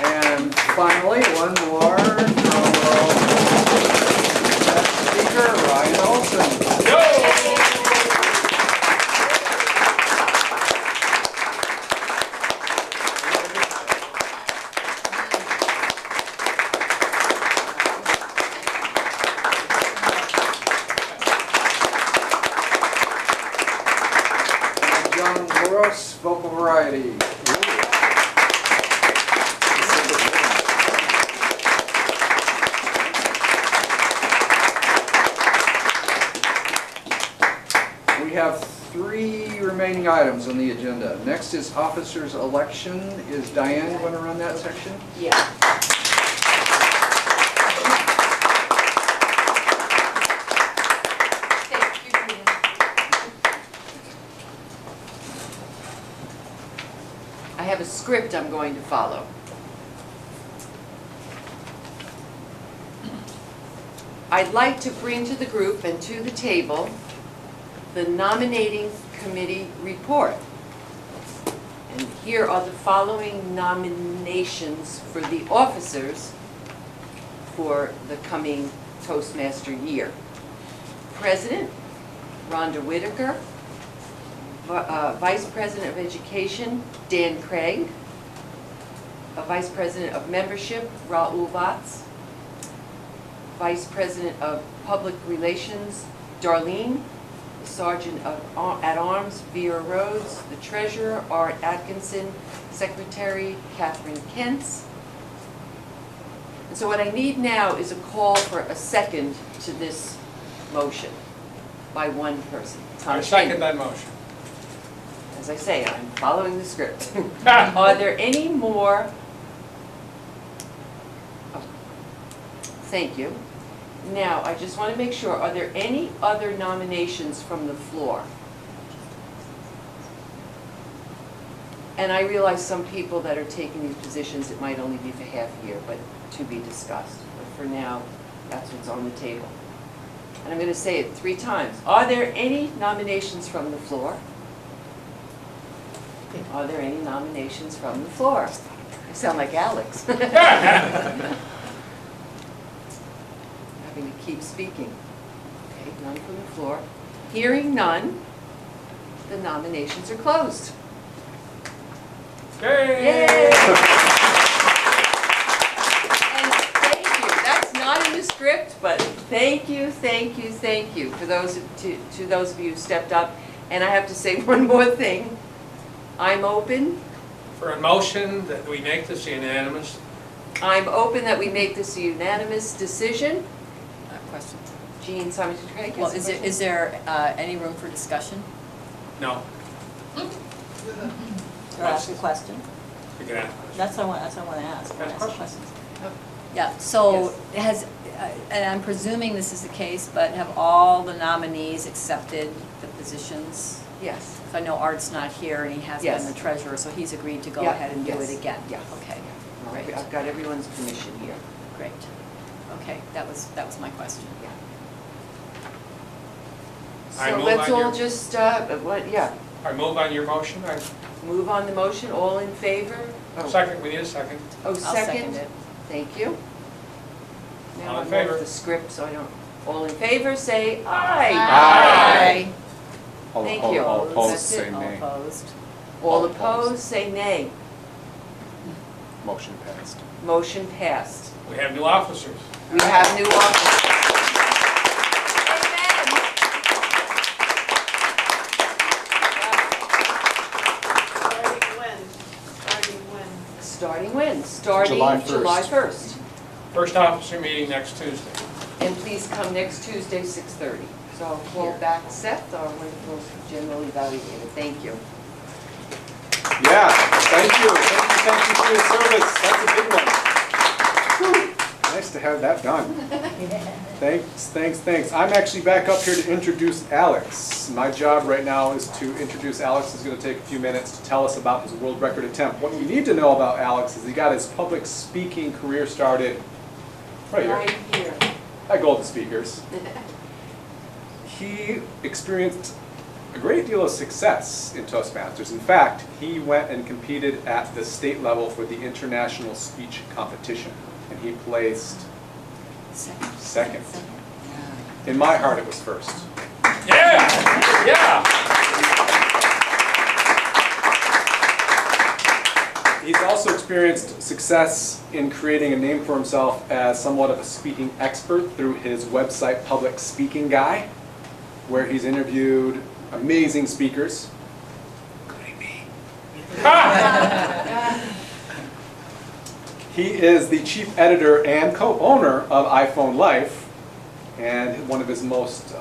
And finally, one more drum roll. Best speaker, Ryan Chorus, vocal variety. We have 3 remaining items on the agenda. Next is officers' election. Is Diane going to run that section? Yeah. I have a script I'm going to follow. I'd like to bring to the group and to the table the nominating committee report. And here are the following nominations for the officers for the coming Toastmaster year. President, Rhonda Whitaker. Vice President of Education, Dan Craig. Vice President of Membership, Raul Watts. Vice President of Public Relations, Darlene. The Sergeant at Arms, Vera Rhodes. The Treasurer, Art Atkinson. Secretary, Catherine Kentz. And so what I need now is a call for a second to this motion by one person. I second that motion. As I say, I'm following the script. Are there any more? Oh, thank you. Now, I just want to make sure, are there any other nominations from the floor? And I realize some people that are taking these positions, it might only be for half a year, but to be discussed. But for now, that's what's on the table. And I'm going to say it 3 times. Are there any nominations from the floor? Are there any nominations from the floor? I sound like Alex. Having to keep speaking. Okay, none from the floor. Hearing none, the nominations are closed. Yay! Yay! And thank you. That's not in the script, but thank you for those to those of you who stepped up. And I have to say one more thing. I'm open. For a motion that we make this unanimous. I'm open that we make this a unanimous decision. Question. Jean, Simon, Craig. Well, is there any room for discussion? No. Or ask a question? You can ask. That's what I want to ask. Ask questions. Yeah, so and I'm presuming this is the case, but have all the nominees accepted the positions? Yes. I know Art's not here and he has been the treasurer, so he's agreed to go ahead and do it again? Yeah. Okay, great. I've got everyone's permission here. Great. Okay, that was my question. Yeah. I So move let's on all your- just, yeah, I move on your motion. move on the motion. All in favor? Oh. Second, we need a second. Oh, I'll second second? it. Thank you. Now All in I'm favor? off the script, so I don't, all in favor, say aye. Aye. Thank you. All opposed, That's it. say All nay. opposed? All opposed, say nay. Motion passed. Motion passed. We have new officers. We have new officers. Starting when? Starting July July 1st. 1st. First officer meeting next Tuesday. And please come next Tuesday, 6:30. So I'll call back Seth, our wonderful general evaluator. Thank you. Yeah, thank you for your service. That's a big one. Whew. Nice to have that done. Thanks. I'm actually back up here to introduce Alex. My job right now is to introduce Alex. It's going to take a few minutes to tell us about his world record attempt. What you need to know about Alex is he got his public speaking career started right here at Golden Speakers. He experienced a great deal of success in Toastmasters. In fact, he went and competed at the state level for the international speech competition, and he placed second. In my heart, it was first. Yeah! He's also experienced success in creating a name for himself as somewhat of a speaking expert through his website, Public Speaking Guy, where he's interviewed amazing speakers, including He is the chief editor and co-owner of iPhone Life, and one of his most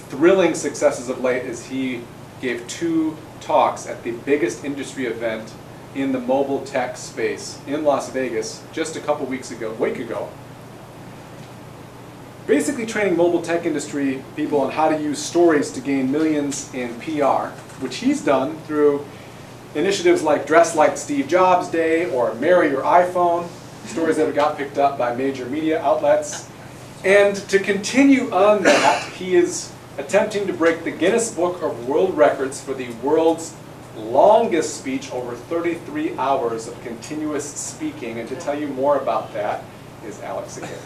thrilling successes of late is he gave 2 talks at the biggest industry event in the mobile tech space in Las Vegas just a week ago. Basically training mobile tech industry people on how to use stories to gain millions in PR, which he's done through initiatives like Dress Like Steve Jobs Day or Marry Your iPhone, stories that have got picked up by major media outlets. And to continue on that, he is attempting to break the Guinness Book of World Records for the world's longest speech, over 33 hours of continuous speaking. And to tell you more about that is Alex again.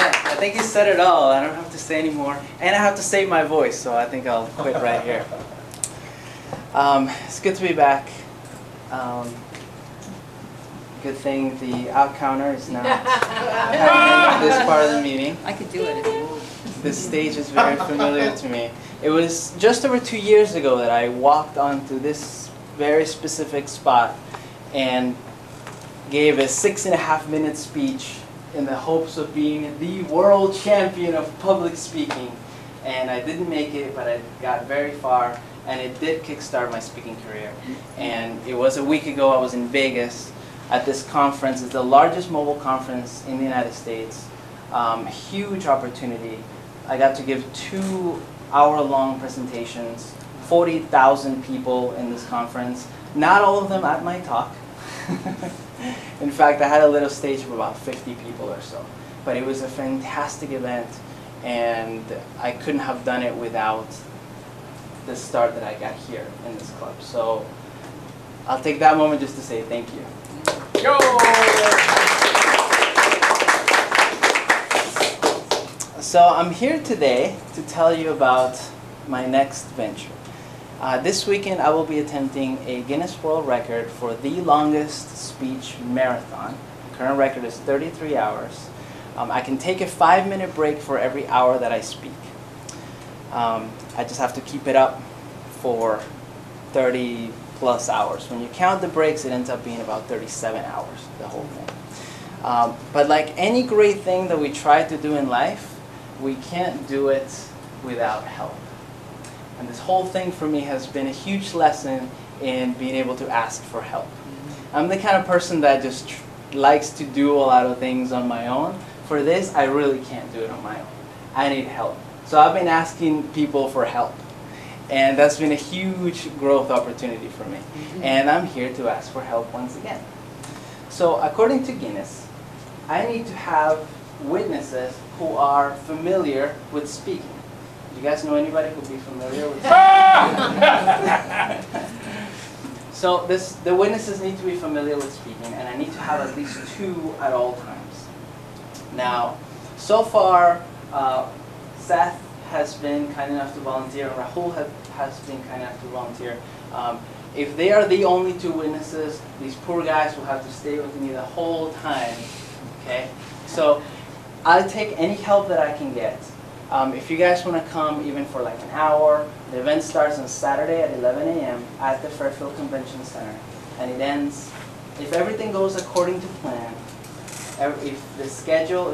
I think you said it all. I don't have to say anymore. And I have to save my voice, so I think I'll quit right here. It's good to be back. Good thing the out counter is not happening in this part of the meeting. I could do it if you want. This stage is very familiar to me. It was just over 2 years ago that I walked onto this very specific spot and gave a 6.5-minute speech in the hopes of being the world champion of public speaking. And I didn't make it, but I got very far, and it did kickstart my speaking career. And it was a week ago. I was in Vegas at this conference. It's the largest mobile conference in the United States. Huge opportunity. I got to give 2-hour-long presentations, 40,000 people in this conference, not all of them at my talk. In fact, I had a little stage of about 50 people or so. But it was a fantastic event, and I couldn't have done it without the start that I got here in this club. So I'll take that moment just to say thank you. Yo! So I'm here today to tell you about my next venture. This weekend I will be attempting a Guinness World Record for the longest speech marathon. The current record is 33 hours. I can take a 5-minute break for every hour that I speak. I just have to keep it up for 30 plus hours. When you count the breaks, it ends up being about 37 hours, the whole thing. But like any great thing that we try to do in life, we can't do it without help. And this whole thing for me has been a huge lesson in being able to ask for help. I'm the kind of person that just likes to do a lot of things on my own. For this, I really can't do it on my own. I need help. So I've been asking people for help. And that's been a huge growth opportunity for me. And I'm here to ask for help once again. So according to Guinness, I need to have witnesses who are familiar with speaking. Do you guys know anybody who would be familiar with speaking? So the witnesses need to be familiar with speaking, and I need to have at least 2 at all times. Now, so far, Seth has been kind enough to volunteer, and Rahul has been kind enough to volunteer. If they are the only 2 witnesses, these poor guys will have to stay with me the whole time. Okay? So I'll take any help that I can get. If you guys want to come even for like an hour, the event starts on Saturday at 11 a.m. at the Fairfield Convention Center, and it ends, if everything goes according to plan, if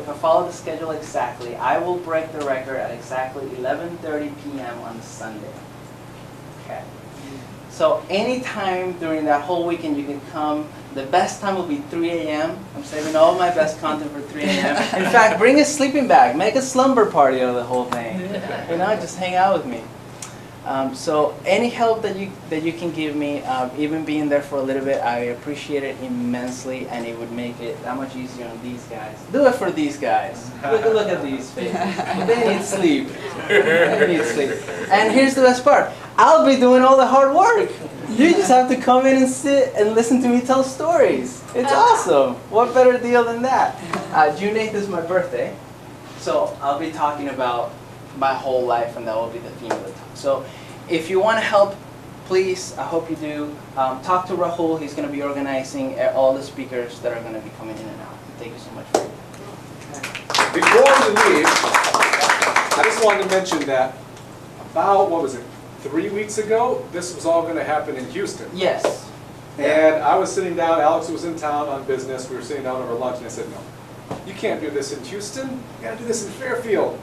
I follow the schedule exactly, I will break the record at exactly 11:30 p.m. on Sunday. Okay. So anytime during that whole weekend you can come. The best time will be 3 a.m. I'm saving all my best content for 3 a.m. In fact, bring a sleeping bag. Make a slumber party out of the whole thing. You know, just hang out with me. So any help that you can give me, even being there for a little bit, I appreciate it immensely, and it would make it that much easier on these guys. Do it for these guys. Look at these faces. They need sleep. They need sleep. And here's the best part. I'll be doing all the hard work. You just have to come in and sit and listen to me tell stories. It's awesome. What better deal than that? June 8th is my birthday, so I'll be talking about my whole life, and that will be the theme of the talk. So if you want to help, please, I hope you do, talk to Rahul. He's going to be organizing all the speakers that are going to be coming in and out. Thank you so much for your time. before we leave, I just wanted to mention that about, what was it, 3 weeks ago, this was all going to happen in Houston. Yes. And I was sitting down, Alex was in town on business, we were sitting down over lunch, and I said, no, you can't do this in Houston, you gotta do this in Fairfield.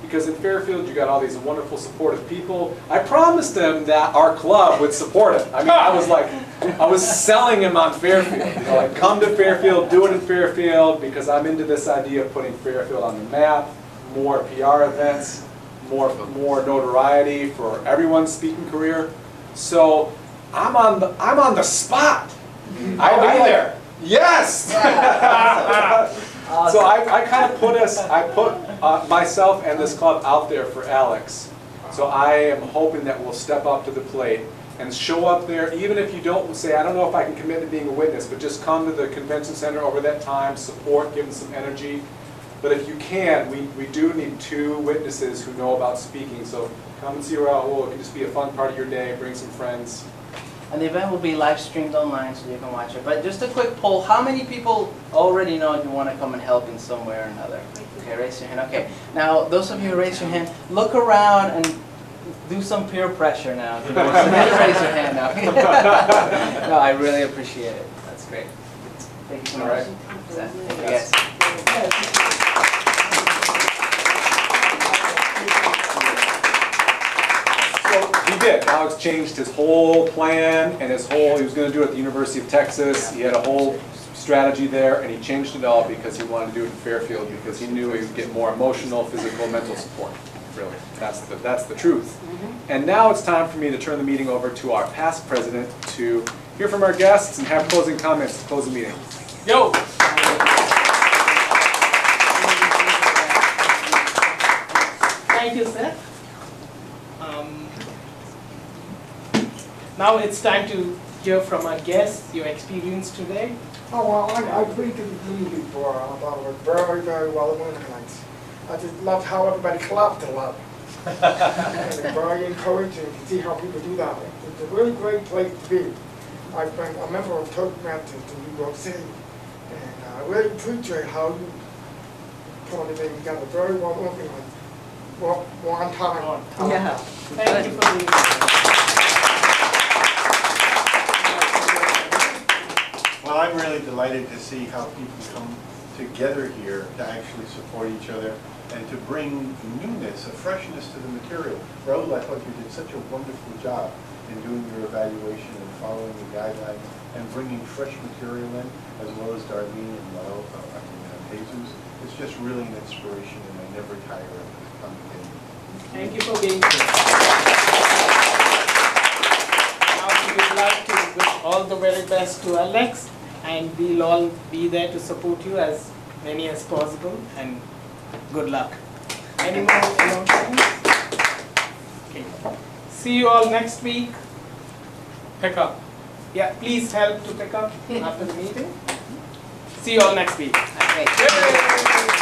Because in Fairfield, you got all these wonderful, supportive people. I promised them that our club would support it. I mean, I was selling him on Fairfield. You know, like, come to Fairfield, do it in Fairfield, because I'm into this idea of putting Fairfield on the map, more PR events, more notoriety for everyone's speaking career. So I'm on the spot. I'll be there. Yes. So I kind of put myself and this club out there for Alex. So I am hoping that we'll step up to the plate and show up there, even if you don't say, I don't know if I can commit to being a witness, but just come to the convention center over that time, support, give them some energy. But if you can, we do need 2 witnesses who know about speaking. So come and see Raul. It can just be a fun part of your day. Bring some friends. And the event will be live streamed online, so you can watch it. But just a quick poll, how many people already know you want to come and help in some way or another? Okay, raise your hand. Okay, now those of you who raise your hand, look around and do some peer pressure now. So raise your hand now. No, I really appreciate it. That's great. Thank you so much. Thank you guys. He did. Alex changed his whole plan and he was going to do it at the University of Texas. He had a whole strategy there, and he changed it all because he wanted to do it in Fairfield because he knew he would get more emotional, physical, mental support. Really, that's the truth. And now it's time for me to turn the meeting over to our past president to hear from our guests and have closing comments to close the meeting. Yo! Thank you, sir. Now it's time to hear from our guests, your experience today. Oh, well, I've been to the meeting before. I thought it was very, very well organized. I just loved how everybody clapped a lot. And it's very encouraging to see how people do that. It's a really great place to be. I've been a member of Toastmasters in New York City, and I really appreciate how you put everything together. Very well organized. Well, on time. Yeah. Thank you for being here. Well, I'm really delighted to see how people come together here to actually support each other and to bring newness, a freshness to the material. Raul, I thought you did such a wonderful job in doing your evaluation and following the guidelines and bringing fresh material in, as well as Darlene and Jesus. It's just really an inspiration, and I never tire of coming in. Thank you for being here. Now we would like to wish all the very best to Alex, and we'll all be there to support you as many as possible, and good luck. Any more announcements? Okay. See you all next week. Pick up. Yeah, please help to pick up after the meeting. See you all next week. Okay. Yay!